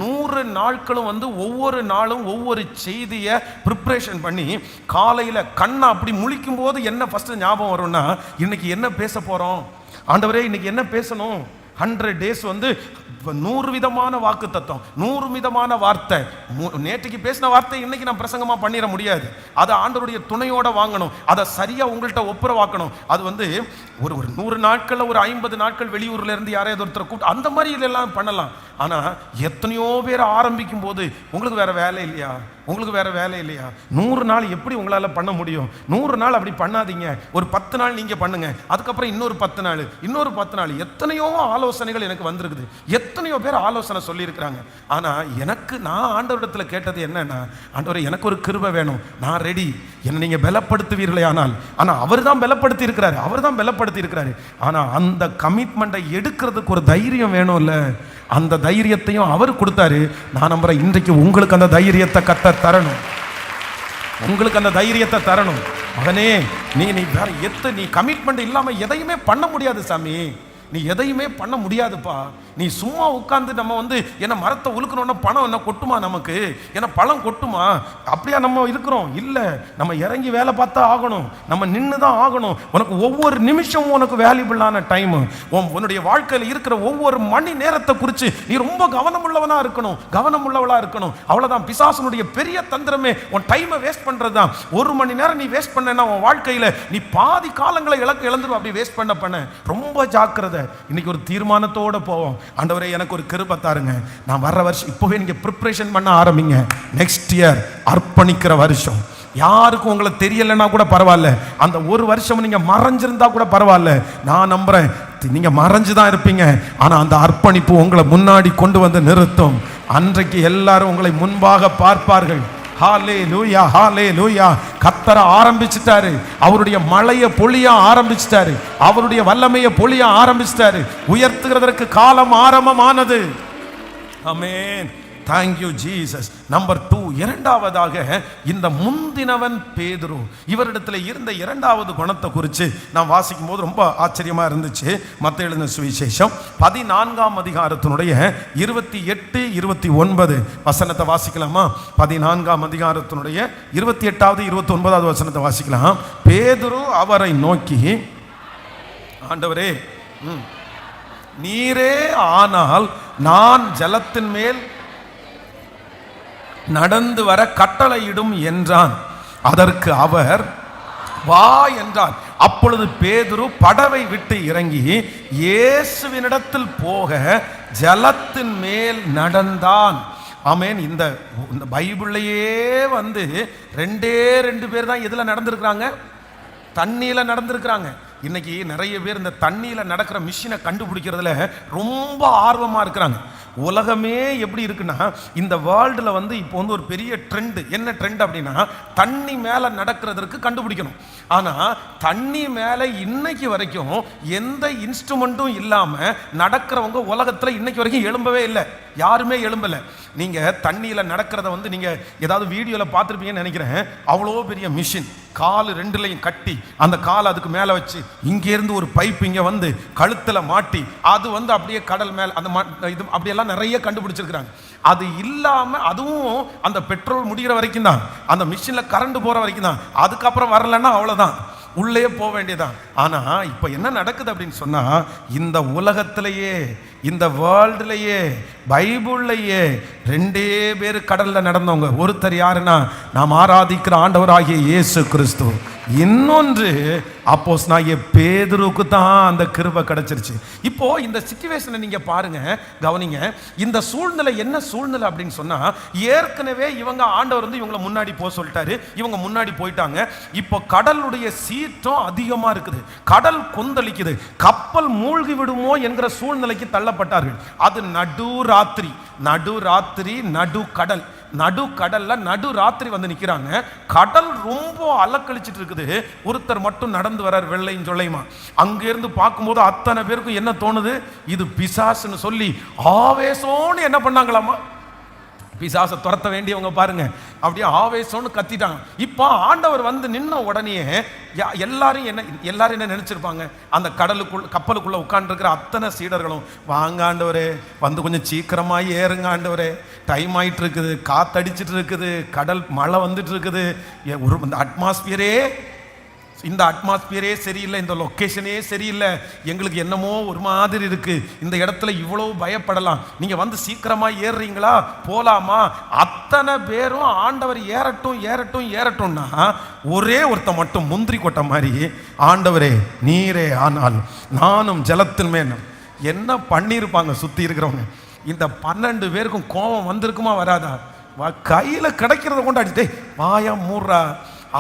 100 நாட்களும் ஒவ்வொரு நாளும் ஒவ்வொரு செய்தியை ப்ரிப்ரேஷன் பண்ணி காலையில் கண்ணை அப்படி முழிக்கும் போது என்ன ஃபர்ஸ்ட் ஞாபகம் வரும்னா, இன்னைக்கு என்ன பேச போறோம் ஆண்டவரே, இன்னைக்கு என்ன பேசணும். 100 days 100 விதமான வாக்கு தத்துவம், 100 விதமான வார்த்தை. நேற்றுக்கு பேசின வார்த்தை இன்னைக்கு நான் பிரசங்கமா பண்ணிட முடியாது. அதை ஆண்டவருடைய துணையோட வாங்கணும், அதை சரியா உங்கள்கிட்ட ஒப்புரவாக்கணும். அது ஒரு 100 நாட்கள்ல ஒரு 50 நாட்கள் வெளியூர்ல இருந்து யாரையாவது ஒருத்தரை கூப்பிட்டு அந்த மாதிரி எல்லாம் பண்ணலாம். ஆனா எத்தனையோ பேர் ஆரம்பிக்கும் போது உங்களுக்கு வேற வேலை இல்லையா, 100 நாள் எப்படி உங்களால பண்ண முடியும்? 100 நாள் அப்படி பண்ணாதீங்க. ஒரு 10 நாள் நீங்க பண்ணுங்க, அதுக்கப்புறம் இன்னொரு 10 நாள். எத்தனையோ ஆலோசனைகள் எனக்கு வந்திருக்குது, எத்தனையோ பேர் ஆலோசனை சொல்லியிருக்கிறாங்க. ஆனா நான் ஆண்டவரிடத்துல கேட்டது என்னன்னா, ஆண்டவரே எனக்கு ஒரு கிருபை வேணும், நான் ரெடி, என்ன நீங்க பலப்படுத்துவீர்களே. ஆனா அவர் தான் பலப்படுத்தி இருக்கிறாரு. ஆனா அந்த கமிட்மெண்ட்டை எடுக்கிறதுக்கு ஒரு தைரியம் வேணும்ல, அந்த தைரியத்தையும் அவர் கொடுத்தாரு. நான் நம்புறேன் இன்றைக்கு உங்களுக்கு அந்த தைரியத்தை கர்த்தர் தரணும். மகனே, நீ வேற நீ கமிட்மெண்ட் இல்லாம எதையுமே பண்ண முடியாது சாமி. நீ எதையுமே பண்ண முடியாதுப்பா. நீ சும்மா உட்கார்ந்து நம்ம என்ன மரத்தை உழுக்கணும்னா பணம் என்ன கொட்டுமா? நமக்கு என்ன பழம் கொட்டுமா? அப்படியா நம்ம இருக்கிறோம்? இல்லை, நம்ம இறங்கி வேலை பார்த்தா ஆகணும், நம்ம நின்று தான் ஆகணும். உனக்கு ஒவ்வொரு நிமிஷமும் உனக்கு வேல்யூபிளான டைம். உன்னுடைய வாழ்க்கையில் இருக்கிற ஒவ்வொரு மணி நேரத்தை குறித்து நீ ரொம்ப கவனமுள்ளவனா இருக்கணும், கவனமுள்ளவளா இருக்கணும். அவ்வளோதான். பிசாசனுடைய பெரிய தந்திரமே உன் டைமை வேஸ்ட் பண்ணுறது தான். 1 மணி நேரம் நீ வேஸ்ட் பண்ணனா உன் வாழ்க்கையில் நீ பாதி காலங்களை இழந்துடும். அப்படி வேஸ்ட் பண்ண ரொம்ப ஜாக்கிரதை. இன்னைக்கு ஒரு தீர்மானத்தோடு போவோம். ஆண்டவரே, எனக்கு ஒரு கிருபை தாருங்க. நான் வர்ற வருஷம் இப்போவே நீங்கள் ப்ரிப்ரேஷன் பண்ண ஆரம்பிங்க. நெக்ஸ்ட் இயர் அர்ப்பணிக்கிற வருஷம். யாருக்கும் உங்களை தெரியலைன்னா கூட பரவாயில்ல, அந்த ஒரு வருஷம் நீங்கள் மறைஞ்சிருந்தா கூட பரவாயில்ல. நான் நம்புகிறேன் நீங்கள் மறைஞ்சு தான் இருப்பீங்க, ஆனால் அந்த அர்ப்பணிப்பு உங்களை முன்னாடி கொண்டு வந்து நிறுத்தும். அன்றைக்கு எல்லாரும் உங்களை முன்பாக பார்ப்பார்கள். ஹல்லேலூயா, ஹல்லேலூயா. கர்த்தர் ஆரம்பிச்சிட்டாரு. அவருடைய மழையை பொழிய ஆரம்பிச்சிட்டாரு. அவருடைய வல்லமையை பொழிய ஆரம்பிச்சிட்டாரு. உயர்த்துகிறதற்கு காலம் ஆரம்பமானது. ஆமென். Thank you Jesus. நம்பர் 2, இரண்டாவதாக இந்த முந்தினவன் பேதுரு, இவரிடத்தில் இருந்த இரண்டாவது குணத்தை குறித்து நான் வாசிக்கும் போது ரொம்ப ஆச்சரியமா இருந்துச்சு. மத்தேயு எழுதின சுவிசேஷம் 14ஆம் அதிகாரத்தினுடைய 28, 29 வசனத்தை வாசிக்கலாமா? 14ஆம் அதிகாரத்தினுடைய 28வது 29வது வசனத்தை வாசிக்கலாம். பேதுரு அவரை நோக்கி, ஆண்டவரே, நீரே ஆனால் நான் ஜலத்தின் மேல் நடந்து வர கட்டளையிடும் என்றான். அதற்கு அவர் வா என்றார். அப்பொழுது பேதுரு படவை விட்டு இறங்கி இயேசுவினிடத்தில் போக ஜலத்தின் மேல் நடந்தான். ஆமென். இந்த பைபிள்லையே 2 பேர் தான் எதுல நடந்திருக்கிறாங்க? தண்ணியில நடந்திருக்கிறாங்க. இன்னைக்கு நிறைய பேர் இந்த தண்ணியில நடக்கிற மிஷினை கண்டுபிடிக்கிறதுல ரொம்ப ஆர்வமா இருக்கிறாங்க. உலகமே எப்படி இருக்குன்னா, இந்த வேர்ல்டில் இப்போ ஒரு பெரிய ட்ரெண்டு. என்ன ட்ரெண்ட் அப்படின்னா, தண்ணி மேலே நடக்கிறதுக்கு கண்டுபிடிக்கணும். ஆனால் தண்ணி மேலே இன்னைக்கு வரைக்கும் எந்த இன்ஸ்ட்ருமெண்ட்டும் இல்லாமல் நடக்கிறவங்க உலகத்தில் இன்னைக்கு வரைக்கும் எழும்பவே இல்லை. யாருமே எழும்பலை. நீங்கள் தண்ணியில் நடக்கிறத நீங்கள் ஏதாவது வீடியோவில் பார்த்துருப்பீங்கன்னு நினைக்கிறேன். அவ்வளோ பெரிய மிஷின், கால் 2லையும் கட்டி, அந்த கால் அதுக்கு மேலே வச்சு, இங்கேருந்து ஒரு பைப் இங்கே கழுத்தில் மாட்டி, அது அப்படியே கடல் மேலே அந்த இது அப்படியெல்லாம் நிறைய கண்டுபிடிச்சிருக்கிறாங்க. அது இல்லாமல் அதுவும் அந்த பெட்ரோல் முடிகிற வரைக்கும் தான், அந்த மிஷினில் கரண்ட் போகிற வரைக்கும் தான். அதுக்கப்புறம் வரலன்னா அவ்வளோதான், உள்ளே போக வேண்டியதான். ஆனால் இப்போ என்ன நடக்குது அப்படின்னு சொன்னால், இந்த உலகத்திலேயே, இந்த வேர்ல்டுலேயே, பைபிள்லையே 2 பேர் கடலில் நடந்தவங்க. ஒருத்தர் யாருன்னா, நாம் ஆராதிக்கிற ஆண்டவராகிய இயேசு கிறிஸ்து. இன்னொன்று அப்போஸ்தலனாகிய பேதுருக்கு தான் அந்த கிருபை கிடைச்சிருச்சு. இப்போ இந்த சிச்சுவேஷனை நீங்க பாருங்க, கவனிங்க. இந்த சூழ்நிலை என்ன சூழ்நிலை அப்படின்னு சொன்னா, ஏற்கனவே இவங்க ஆண்டவர் இவங்களை முன்னாடி போக சொல்லிட்டாரு, இவங்க முன்னாடி போயிட்டாங்க. இப்போ கடலுடைய சீற்றம் அதிகமா இருக்குது, கடல் கொந்தளிக்குது, கப்பல் மூழ்கி விடுமோ என்கிற சூழ்நிலைக்கு தள்ளப்பட்டார்கள். அது நடுராத்திரி, நடுக்கடல்ல நடுராத்திரி நிக்கிறாங்க. கடல் ரொம்ப அலக்கழிச்சிட்டு இருக்குது. ஒருத்தர் மட்டும் நடந்து வரார், வெள்ளையும் சொல்லையுமா. அங்கிருந்து பார்க்கும்போது அத்தனை பேருக்கும் என்ன தோணுது? இது பிசாசுன்னு சொல்லி ஆவேசோன்னு என்ன பண்ணாங்களாமா? பிசாசை துரத்த வேண்டியவங்க பாருங்க, அப்படியே ஆவேசம்னு கத்திட்டாங்க. இப்போ ஆண்டவர் நின்ன உடனே எல்லாரும் என்ன நினைச்சிருப்பாங்க? அந்த கப்பலுக்குள்ள உட்கார்ந்துருக்கிற அத்தனை சீடர்களும், வாங்க ஆண்டவரே, கொஞ்சம் சீக்கிரமா ஏறுங்க ஆண்டவரே, டைம் ஆயிட்டு இருக்குது, காத்தடிச்சிட்டு இருக்குது, கடல் மழை வந்துட்டு இருக்குது, இந்த அட்மாஸ்பியரே சரியில்லை, இந்த லொக்கேஷனே சரியில்லை, எங்களுக்கு என்னமோ ஒரு மாதிரி இருக்கு, இந்த இடத்துல இவ்வளவு பயப்படலாம், நீங்க சீக்கிரமா ஏறுறீங்களா, போலாமா? அத்தனை பேரும் ஆண்டவர் ஏறட்டும்னா ஒரே ஒருத்த மட்டும் முந்திரி கொட்ட மாதிரி, ஆண்டவரே நீரே ஆனால் நானும் ஜலத்தின் மேல். என்ன பண்ணியிருப்பாங்க சுத்தி இருக்கிறவங்க? இந்த 12 பேருக்கும் கோபம் வந்திருக்குமா வராதா? கையில கிடைக்கிறத கொண்டாடிட்டே வாயா மூடுறா,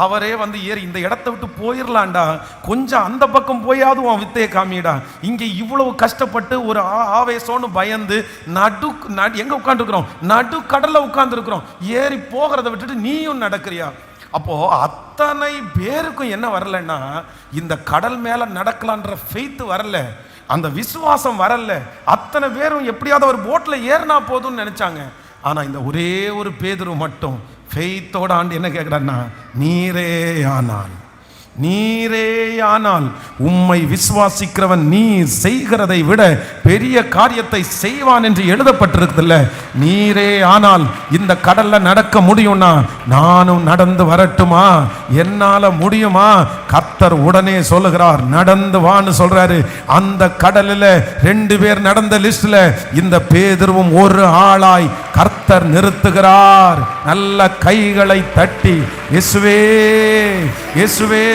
அவரே ஏறி இந்த இடத்த விட்டு போயிடலாண்டா, கொஞ்சம் அந்த பக்கம் போயாவது உன் வித்தையை காமிடா, இங்கே இவ்வளவு கஷ்டப்பட்டு ஒரு ஆவேசம்னு பயந்து எங்க உட்காந்துருக்கிறோம்? நடுக்கடல்ல உட்கார்ந்துருக்கிறோம், ஏறி போகிறத விட்டுட்டு நீயும் நடக்கிறியா? அப்போ அத்தனை பேருக்கும் என்ன வரலன்னா, இந்த கடல் மேல நடக்கலான்ற ஃபெய்த் வரல, அந்த விசுவாசம் வரல. அத்தனை பேரும் எப்படியாவது ஒரு போட்ல ஏறினா போதும்னு நினைச்சாங்க. ஆனா இந்த ஒரே ஒரு பேதுரு மட்டும் ஃபெய்த்தோட ஆண்டு என்ன கேட்குறாருன்னா, நீரே ஆனால் நீரேயானால் உம்மை விசுவாசிக்கிறவன் நீர் செய்கிறதை விட பெரிய காரியத்தை செய்வான் என்று எழுதப்பட்டிருக்குதுல்ல. நீரே ஆனால் இந்த கடல்ல நடக்க முடியும்னா நானும் நடந்து வரட்டுமா? என்னால முடியுமா? கர்த்தர் உடனே சொல்லுகிறார், நடந்து வான்னு சொல்றாரு. அந்த கடலில் 2 பேர் நடந்த லிஸ்ட்ல இந்த பேதுருவும் ஒரு ஆளாய் கர்த்தர் நிறுத்துகிறார். நல்ல கைகளை தட்டி இயேசுவே இயேசுவே,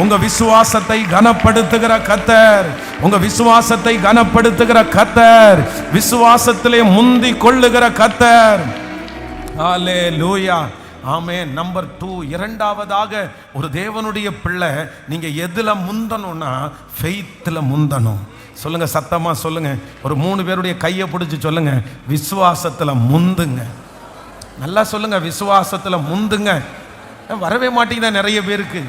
உங்க விசுவாசத்தை கனப்படுத்துகிற கர்த்தர், உங்க விசுவாசத்தை கனப்படுத்துகிற கர்த்தர், விசுவாசத்திலே முந்தி கொள்ளுகிற கர்த்தர். ஹல்லேலூயா, ஆமென். நம்பர் 2, இரண்டாவதாக ஒரு தேவனுடைய பிள்ளை நீங்க எதுல முந்தணும்னா ஃபெய்த்ல முந்தணும். சொல்லுங்க, சத்தமா சொல்லுங்க. ஒரு 3 பேருடைய கையை பிடிச்சி சொல்லுங்க, விசுவாசத்துல முந்துங்க. நல்லா சொல்லுங்க, விசுவாசத்துல முந்துங்க. வரவே மாட்டேங்குதா நிறைய பேருக்கு.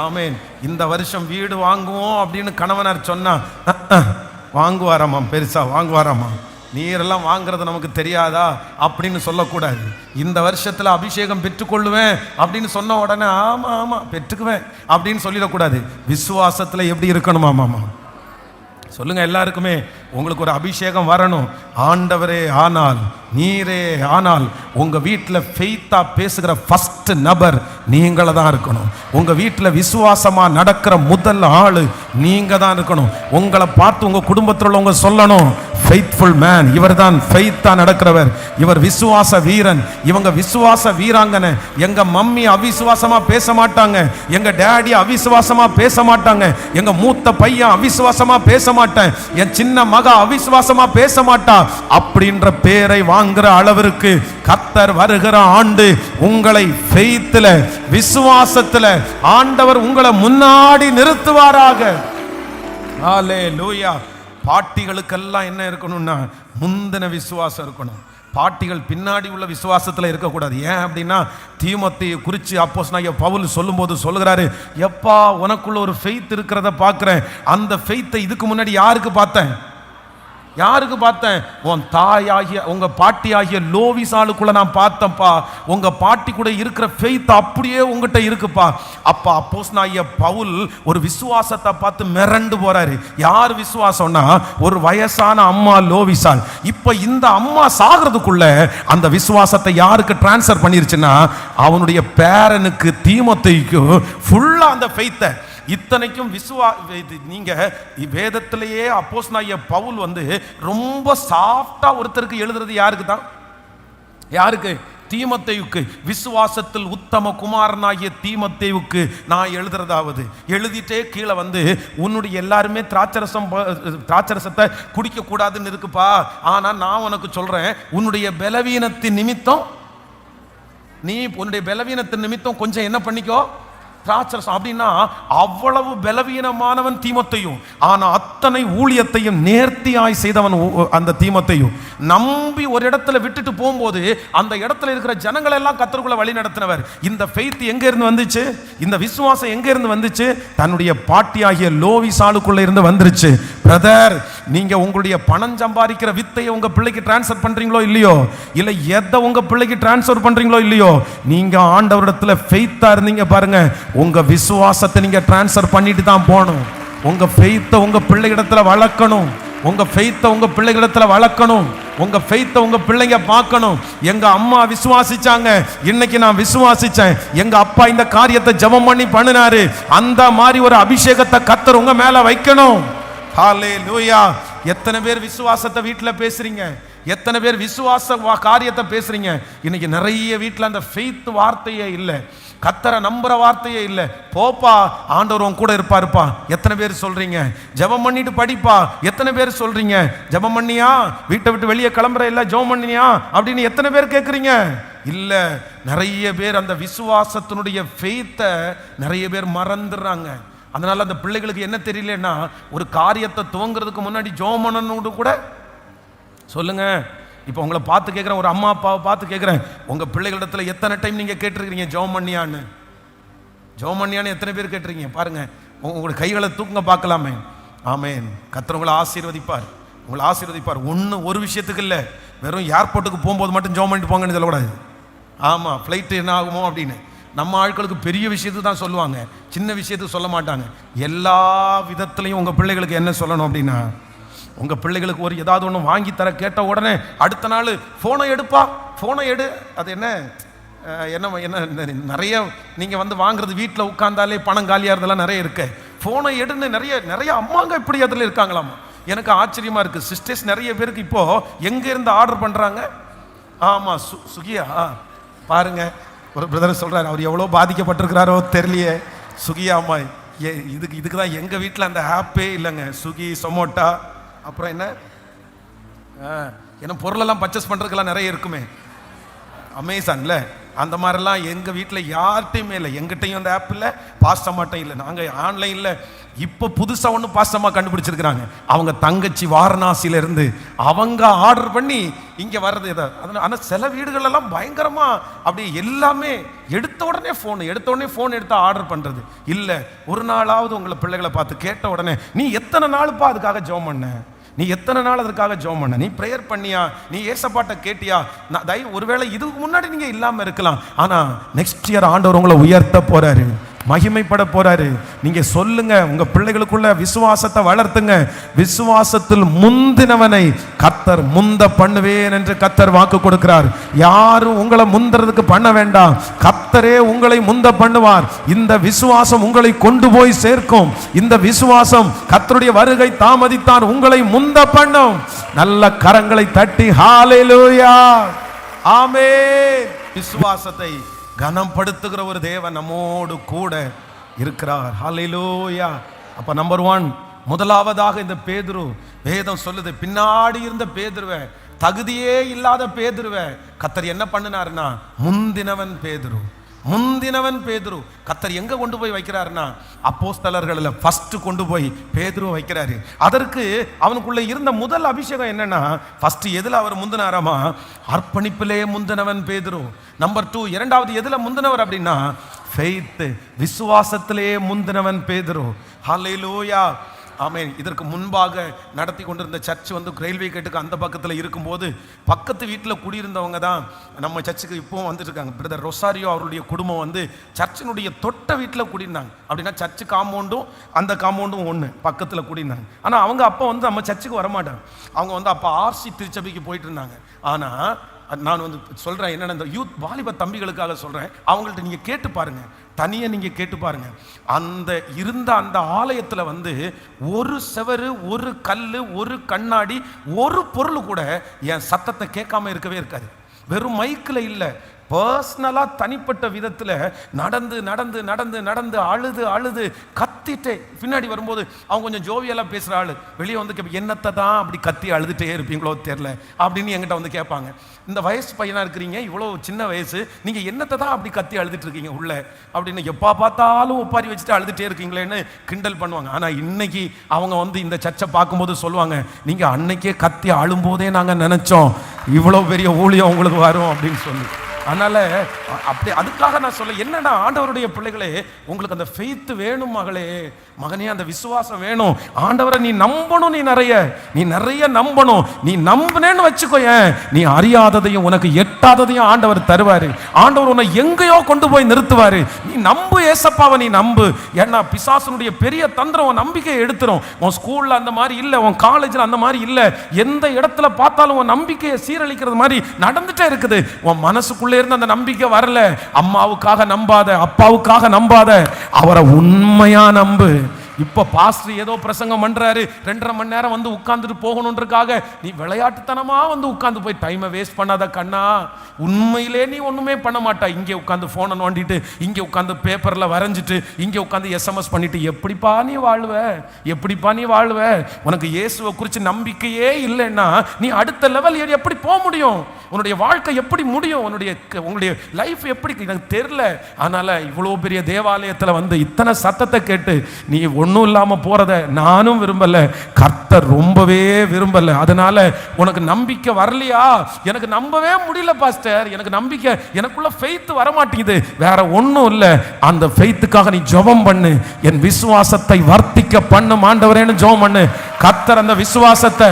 ஆமென். இந்த வருஷம் வீடு வாங்குவோம் அப்படின்னு கணவனார் சொன்னா வாங்குவாராமா, பெருசா வாங்குவாராமா. நீரெல்லாம் வாங்குறது நமக்கு தெரியாதா அப்படின்னு சொல்லக்கூடாது. இந்த வருஷத்துல அபிஷேகம் பெற்றுக்கொள்ளுவேன் அப்படின்னு சொன்ன உடனே ஆமா ஆமா பெற்றுக்குவேன் அப்படின்னு சொல்லிடக்கூடாது. விசுவாசத்துல எப்படி இருக்கணுமா மாமா? சொல்லுங்க எல்லாருக்குமே, உங்களுக்கு ஒரு அபிஷேகம் வரணும். ஆண்டவரே ஆனால், நீரே ஆனால், உங்க வீட்டில் ஃபெய்த்தா பேசுகிற ஃபர்ஸ்ட் நபர் நீங்கள தான் இருக்கணும். உங்க வீட்டில் விசுவாசமா நடக்கிற முதல் ஆளு நீங்க தான் இருக்கணும். உங்களை பார்த்து உங்க குடும்பத்தில் உள்ளவங்க சொல்லணும், ஃபெய்த்ஃபுல் மேன், இவர் தான் ஃபெய்த்தா நடக்கிறவர், இவர் விசுவாச வீரன், இவங்க விசுவாச வீராங்கனை. எங்க மம்மி அவிசுவாசமா பேச மாட்டாங்க, எங்க டேடி அவிசுவாசமா பேச மாட்டாங்க, எங்க மூத்த பையன் அவிசுவாசமா பேச மாட்டேன், என் சின்ன மக அவிசுவாசமா பேச மாட்டா அப்படின்ற பேரை வாங்குற அளவிற்கு கர்த்தர் வருகிற ஆண்டு உங்களை ஃபெய்த்ல, விசுவாசத்துல ஆண்டவர் உங்களை முன்னாடி நிறுத்துவாராக. ஹல்லேலூயா. பாட்டிகளுக்கெல்லாம் என்ன இருக்கணும்னா முந்தின விசுவாசம் இருக்கணும். பாட்டிகள் பின்னாடி உள்ள விசுவாசத்தில் இருக்கக்கூடாது. ஏன் அப்படின்னா தீமோத்தேயுவை குறித்து அப்போஸ்தலனாகிய பவுல் சொல்லும்போது சொல்லுகிறாரு, எப்பா உனக்குள்ள ஒரு ஃபெய்த் இருக்கிறத பார்க்குறேன். அந்த ஃபெய்த்தை இதுக்கு முன்னாடி யாருக்கு பார்த்தேன்? யாருக்கு பார்த்தேன்? உன் தாயாகிய உங்க பாட்டி ஆகிய லோவிசாளுக்குள்ள நான் பார்த்தேன்ப்பா. உங்க பாட்டி கூட இருக்கிற ஃபெய்த் அப்படியே உங்ககிட்ட இருக்குப்பா. அப்பா அப்போஸ்தலனாகிய பவுல் ஒரு விசுவாசத்தை பார்த்து மிரண்டு போறாரு. யார் விசுவாசம்னா ஒரு வயசான அம்மா லோவிசாள். இப்ப இந்த அம்மா சாகிறதுக்குள்ள அந்த விசுவாசத்தை யாருக்கு டிரான்ஸ்ஃபர் பண்ணிருச்சுன்னா அவனுடைய பேரனுக்கு தீமோத்தேயுக்கு ஃபுல்லா அந்த ஃபெய்த்தை. இத்தனைக்கும் நீங்க வேதத்திலேயே அப்போஸ்தலனாகிய பவுல் ரொம்ப சாஃப்டா ஒருத்தருக்கு எழுதுறது யாருக்கு தான்? யாருக்கு? தீமோத்தேயுக்கு. விசுவாசத்தில் உத்தம குமாரனாகிய தீமோத்தேயுக்கு நான் எழுதுறதாவது எழுதிட்டே கீழே உன்னுடைய எல்லாருமே திராட்சரசத்தை குடிக்க கூடாதுன்னு இருக்குப்பா. ஆனா நான் உனக்கு சொல்றேன், உன்னுடைய பலவீனத்தின் நிமித்தம் நீ உன்னுடைய பலவீனத்தின் நிமித்தம் கொஞ்சம் என்ன பண்ணிக்கோ, திராட்சரசம். அப்படின்னா அவ்வளவு பலவீனமானவன் தீமோத்தேயு. ஆனா அத்தனை ஊழியத்தையும் நேர்த்தியாய் செய்தவன் அந்த தீமோத்தேயு. நம்பி ஒரு இடத்துல விட்டுட்டு போகும்போது அந்த இடத்துல இருக்கிற ஜனங்கள் எல்லாம் கர்த்தருக்குள்ள வழி நடத்தினவர். இந்த ஃபெய்த் எங்க இருந்து வந்துச்சு? இந்த விசுவாசம் எங்க இருந்து வந்துச்சு? தன்னுடைய பாட்டியாகிய லோவிசாளுக்குள்ள இருந்து வந்துருச்சு. பிரதர், நீங்க உங்களுடைய பணம் சம்பாதிக்கிற வித்தையை உங்க பிள்ளைக்கு டிரான்ஸ்ஃபர் பண்றீங்களோ இல்லையோ, இல்ல எதை உங்க பிள்ளைக்கு டிரான்ஸ்ஃபர் பண்றீங்களோ இல்லையோ, நீங்க ஆண்டவரிடத்துல ஃபெய்த்தா இருந்தீங்க பாருங்க, உங்க விசுவாசத்தை நீங்க டிரான்ஸ்ஃபர் பண்ணிட்டு தான் போகணும். உங்க ஃபெய்த்தை உங்க பிள்ளைகிடத்துல வளர்க்கணும். உங்க ஃபெய்த்தை உங்க பிள்ளைகிடத்துல வளர்க்கணும். உங்க ஃபெய்த்தை உங்க பிள்ளைங்க பார்க்கணும். எங்க அம்மா விசுவாசிச்சாங்க, இன்னைக்கு நான் விசுவாசிச்சேன். எங்க அப்பா இந்த காரியத்தை ஜெபம் பண்ணி பண்ணினாரு. அந்த மாதிரி ஒரு அபிஷேகத்தை கர்த்தர் உங்க மேல வைக்கணும். ஹல்லேலூயா. எத்தனை பேர் விசுவாசத்தை வீட்டில் பேசுறீங்க? எத்தனை பேர் விசுவாச காரியத்தை பேசுறீங்க? இன்னைக்கு நிறைய வீட்டில் அந்த ஃபெய்த் வார்த்தையே இல்லை, கர்த்தரை நம்புற வார்த்தையே இல்லை. போப்பா, ஆண்டவர் உன் கூட இருப்பாருப்பா, எத்தனை பேர் சொல்றீங்க? ஜெபம் பண்ணிட்டு படிப்பா, எத்தனை பேர் சொல்றீங்க? ஜெபம் பண்ணியா, வீட்டை விட்டு வெளியே கிளம்புற இல்ல, ஜெபம் பண்ணியா அப்படின்னு எத்தனை பேர் கேட்குறீங்க? இல்ல, நிறைய பேர் அந்த விசுவாசத்தினுடைய ஃபெய்த்தை நிறைய பேர் மறந்துடுறாங்க. அதனால அந்த பிள்ளைகளுக்கு என்ன தெரியலன்னா, ஒரு காரியத்தை துவங்குறதுக்கு முன்னாடி ஜெபம் பண்ணணும்னு கூட சொல்லுங்க. இப்போ உங்களை பார்த்து கேட்குறேன், ஒரு அம்மா அப்பாவை பார்த்து கேட்குறேன், உங்கள் பிள்ளைகளிடத்துல எத்தனை டைம் நீங்கள் கேட்டிருக்கிறீங்க ஜெபம் பண்ணியான்னு? ஜெபம் பண்ணியான்னு எத்தனை பேர் கேட்டிருக்கீங்க? பாருங்க, உங்களுடைய கைகளை தூக்குங்க பார்க்கலாமே. ஆமேன். கர்த்தர் உங்களை ஆசீர்வதிப்பார், உங்களை ஆசீர்வதிப்பார். ஒரு விஷயத்துக்கு இல்லை, வெறும் ஏர்போர்ட்டுக்கு போகும்போது மட்டும் ஜெபம் பண்ணிட்டு போங்கன்னு சொல்லக்கூடாது. ஆமாம், ஃப்ளைட்டு என்ன ஆகுமோ அப்படின்னு. நம்ம ஆட்களுக்கு பெரிய விஷயத்துக்கு தான் சொல்லுவாங்க, சின்ன விஷயத்துக்கு சொல்ல மாட்டாங்க. எல்லா விதத்துலையும் உங்கள் பிள்ளைகளுக்கு என்ன சொல்லணும் அப்படின்னா, உங்கள் பிள்ளைகளுக்கு ஒரு ஏதாவது ஒன்று வாங்கி தர கேட்ட உடனே அடுத்த நாள் ஃபோனை எடுப்பா, ஃபோனை எடு. அது என்ன நிறைய நீங்கள் வந்து வாங்குறது, வீட்டில் உட்காந்தாலே பணம் காலியாக இருந்தெல்லாம் நிறைய இருக்கு. ஃபோனை எடுன்னு நிறைய அம்மாங்க இப்படி அதில் இருக்காங்களாமா. எனக்கு ஆச்சரியமாக இருக்குது. சிஸ்டர்ஸ் நிறைய பேருக்கு இப்போது எங்கே இருந்து ஆர்டர் பண்ணுறாங்க? ஆமாம், சுகியா பாருங்க. ஒரு பிரதர் சொல்கிறார், அவர் எவ்வளோ பாதிக்கப்பட்டிருக்கிறாரோ தெரியலையே. சுகியா அம்மா, இதுக்கு தான் எங்கள் வீட்டில் அந்த ஆப்பே இல்லைங்க. சுகி, சொமோட்டா, அப்புறம் என்ன பொருளெல்லாம் பர்ச்சேஸ் பண்ணுறதுக்கெல்லாம் நிறைய இருக்குமே, அமேசான்ல. அந்த மாதிரிலாம் எங்கள் வீட்டில் யார்கிட்டையுமே இல்லை. எங்கிட்டையும் அந்த ஆப் இல்லை, பாஸ்டமாட்டையும் இல்லை. நாங்கள் ஆன்லைனில் இப்போ புதுசாக ஒன்று பாஸ்டமாக கண்டுபிடிச்சிருக்கிறாங்க. அவங்க தங்கச்சி வாரணாசியிலேருந்து அவங்க ஆர்டர் பண்ணி இங்கே வர்றது இதை. ஆனால் சில வீடுகளெல்லாம் பயங்கரமாக அப்படி எல்லாமே எடுத்த உடனே ஃபோன் எடுத்து ஆர்டர் பண்ணுறது இல்லை. ஒரு நாளாவது உங்களை பிள்ளைகளை பார்த்து கேட்ட உடனே, நீ எத்தனை நாளுப்பா அதுக்காக ஜெபம் பண்ண, நீ எத்தனை நாள் அதற்காக ஜெபம் பண்ண, நீ ப்ரேயர் பண்ணியா, நீ ஏசப்பாட்ட கேட்டியா? ஒருவேளை இதுக்கு முன்னாடி நீங்க இல்லாம இருக்கலாம், ஆனா நெக்ஸ்ட் இயர் ஆண்டவர் உங்களை உயர்த்த போறாரு, மகிமைப்பட போறாரு. நீங்க சொல்லுங்க, உங்க பிள்ளைகளுக்குள்ள விசுவாசத்தை வளர்த்துங்க. விசுவாசத்தில் முந்தினவனை கர்த்தர் முந்த பண்ணுவேன் என்று கர்த்தர் வாக்கு கொடுக்கிறார். யாரும் உங்களை முந்துறதுக்கு பண்ண வேண்டாம், கர்த்தரே உங்களை முந்த பண்ணுவார். இந்த விசுவாசம் உங்களை கொண்டு போய் சேர்க்கும். இந்த விசுவாசம் கர்த்தருடைய வருகை தாமதித்தார் உங்களை முந்த பண்ணும். நல்ல கரங்களை தட்டி ஹalleluya, ஆமென். விசுவாசத்தை கனப்படுத்துகிற ஒரு தேவன் நம்மோடு கூட இருக்கிறார். ஹல்லேலூயா. அப்ப நம்பர் 1, முதலாவதாக இந்த பேதுரு, வேதம் சொல்லுது, பின்னாடி இருந்த பேதுருவை, தகுதியே இல்லாத பேதுருவை கர்த்தர் என்ன பண்ணினாருன்னா, முந்தினவன் பேதுரு கர்த்தர் எங்க கொண்டு போய் வைக்கிறாருன்னா, அப்போஸ்தலர்கள்ல ஃபர்ஸ்ட் கொண்டு போய் பேதுரு வைக்கிறாரு. அதற்கு அவனுக்குள்ள இருந்த முதல் அபிஷேகம் என்னன்னா, ஃபர்ஸ்ட் எதுல அவர் முந்தினாராமா? அர்ப்பணிப்பிலே முந்தினவன் பேதுரு. நம்பர் 2, இரண்டாவது எதுல முந்தினவர் அப்படின்னா, ஃபெய்த், விசுவாசத்திலே முந்தினவன் பேதுரு. ஹல்லேலூயா, ஆமென். இதற்கு முன்பாக நடத்தி கொண்டிருந்த சர்ச் வந்து ரயில்வே கேட்டுக்கு அந்த பக்கத்தில் இருக்கும்போது பக்கத்து வீட்டில் குடியிருந்தவங்க தான் நம்ம சர்ச்சுக்கு இப்போவும் வந்துட்டு இருக்காங்க. பிரதர் ரொசாரியோ அவருடைய குடும்பம் வந்து சர்ச்சினுடைய தொட்ட வீட்டில் குடியிருந்தாங்க. அப்படின்னா சர்ச்சு காம்பவுண்டும் அந்த காம்பவுண்டும் ஒன்று பக்கத்தில் குடியிருந்தாங்க. ஆனால் அவங்க அப்போ வந்து நம்ம சர்ச்சுக்கு வரமாட்டாங்க. அவங்க வந்து அப்போ ஆர்சி திருச்சபைக்கு போயிட்டு இருந்தாங்க. ஆனால் நான் வந்து சொல்கிறேன் என்னென்ன, இந்த யூத் வாலிப தம்பிகளுக்காக சொல்கிறேன், அவங்கள்ட்ட நீங்கள் கேட்டு பாருங்கள், தனியாக நீங்கள் கேட்டு பாருங்கள். அந்த இருந்த அந்த ஆலயத்தில் வந்து ஒரு செவரு, ஒரு கல், ஒரு கண்ணாடி, ஒரு பொருள் கூட என் சத்தத்தை கேட்காம இருக்கவே இருக்காது. வெறும் மைக்கில் இல்லை, பர்சனலாக தனிப்பட்ட விதத்தில் நடந்து நடந்து நடந்து நடந்து அழுது அழுது கத்திட்டே பின்னாடி வரும்போது அவங்க கொஞ்சம் ஜோவியெல்லாம் பேசுகிற ஆள் வெளியே வந்து கேட்ப, என்னத்தை தான் அப்படி கத்தி அழுதுகிட்டே இருப்பீங்களோ தெரில அப்படின்னு என்கிட்ட வந்து கேட்பாங்க. இந்த வயசு பையனாக இருக்கிறீங்க, இவ்வளோ சின்ன வயசு, நீங்கள் என்னத்தை தான் அப்படி கத்தி அழுதுட்டு இருக்கீங்க உள்ள அப்படின்னு, எப்போ பார்த்தாலும் ஒப்பாரி வச்சுட்டு அழுதுகிட்டே இருக்கீங்களேன்னு கிண்டல் பண்ணுவாங்க. ஆனால் இன்னைக்கு அவங்க வந்து இந்த சர்ச்சை பார்க்கும்போது சொல்லுவாங்க, நீங்கள் அன்னைக்கே கத்தி அழும்போதே நாங்கள் நினச்சோம் இவ்வளோ பெரிய ஊழியம் உங்களுக்கு வரும் அப்படின்னு சொல்லி. அதனால அப்படி அதுக்காக நான் சொல்ல என்னன்னா, ஆண்டவருடைய பிள்ளைகளே, உங்களுக்கு அந்த ஃபெய்த் வேணும் மகளே, மகனே, அந்த விசுவாசம் வேணும். ஆண்டவரை நீ நம்பணும், நீ நிறைய நம்பணும். நீ நம்பினேன்னு வச்சுக்கோய, நீ அறியாததையும் உனக்கு எட்டாததையும் ஆண்டவர் தருவாரு. ஆண்டவர் உன்னை எங்கேயோ கொண்டு போய் நிறுத்துவாரு. நீ நம்பு, ஏசப்பாவை நீ நம்பு. ஏன்னா பிசாசனுடைய பெரிய தந்திரம் உன் நம்பிக்கையை எடுத்துரும். உன் ஸ்கூல்ல அந்த மாதிரி இல்லை, உன் காலேஜில் அந்த மாதிரி இல்லை, எந்த இடத்துல பார்த்தாலும் உன் நம்பிக்கையை சீரழிக்கிறது மாதிரி நடந்துட்டே இருக்குது. உன் மனசுக்குள்ளே இருந்து அந்த நம்பிக்கை வரல. அம்மாவுக்காக நம்பாத, அப்பாவுக்காக நம்பாத, அவரை உண்மையா நம்பு. இப்போ பாஸ்டர் ஏதோ பிரசங்கம் பண்றாரு, 2.5 மணி நேரம் வந்து உட்கார்ந்துட்டு போகணுன்றதுக்காக நீ விளையாட்டுத்தனமா வந்து உட்கார்ந்து போய் டைமை வேஸ்ட் பண்ணாத கண்ணா. உண்மையிலே நீ ஒண்ணுமே பண்ண மாட்டா. இங்கே உட்காந்து போனை நோண்டிட்டு, இங்கே உட்காந்து பேப்பர்ல வரைஞ்சிட்டு, இங்கே உட்காந்து SMS பண்ணிட்டு எப்படிப்பா நீ வாழ்வ? உனக்கு இயேசுவை குறித்து நம்பிக்கையே இல்லைன்னா நீ அடுத்த லெவல் ஏறி எப்படி போக முடியும்? உன்னுடைய வாழ்க்கை எப்படி முடியும்? உங்களுடைய லைஃப் எப்படி? எனக்கு தெரியல. அதனால இவ்வளோ பெரிய தேவாலயத்தில் வந்து இத்தனை சத்தத்தை கேட்டு நீ ஒன்றும் இல்லாமல் போறத நானும் விரும்பல, கர்த்தர் ரொம்பவே விரும்பல. அதனால உனக்கு நம்பிக்கை வரலையா? எனக்கு நம்பவே முடியல பாஸ்டர், எனக்கு நம்பிக்கை, எனக்குள்ள ஃபெய்த் வர மாட்டேங்குது. வேற ஒன்றும் இல்லை, அந்த ஃபெய்த்துக்காக நீ ஜெபம் பண்ணு. என் விசுவாசத்தை வர்த்திக்க பண்ணு ஆண்டவரேன்னு ஜெபம் பண்ணு. கர்த்தர் அந்த விசுவாசத்தை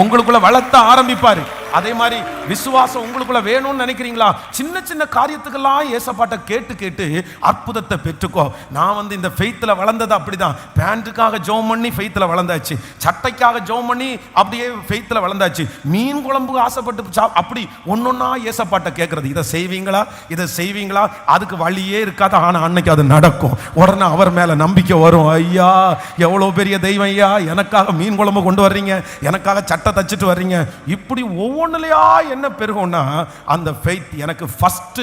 உங்களுக்குள்ள வளர்த்த ஆரம்பிப்பாரு. அதே மாதிரி விசுவாசம் உங்களுக்குள்ள வேணும்னு நினைக்கிறீங்களா? சின்ன சின்ன காரியத்துக்கெல்லாம் ஏசப்பாட்ட கேட்டு கேட்டு அற்புதத்தை பெற்றுக்கோ. நான் இந்த ஃபெய்த்ல வளர்ந்தது அப்படிதான். பேண்ட்டுக்காக ஜெபம் பண்ணி ஃபெய்த்ல வளர்ந்தாச்சு, சட்டைக்காக ஜெபம் பண்ணி அப்படியே ஃபெய்த்ல வளர்ந்தாச்சு. மீன் குழம்பு ஆசைப்பட்டு அப்படி ஒன்னொன்னா ஏசப்பாட்ட கேட்கறது, இதை செய்வீங்களா, இதை செய்வீங்களா? அதுக்கு வழியே இருக்காது. ஆனா அன்னைக்கு அது நடக்கும். உடனே அவர் மேல நம்பிக்கை வரும். ஐயா, எவ்வளவு பெரிய தெய்வம் ஐயா, எனக்காக மீன் குழம்பு கொண்டு வர்றீங்க, எனக்காக சட்டை தச்சுட்டு வர்றீங்க. இப்படி ஒவ்வொன்றுலையா என்ன பெருகும்னா, அந்த ஃபெய்த் எனக்கு ஃபர்ஸ்ட்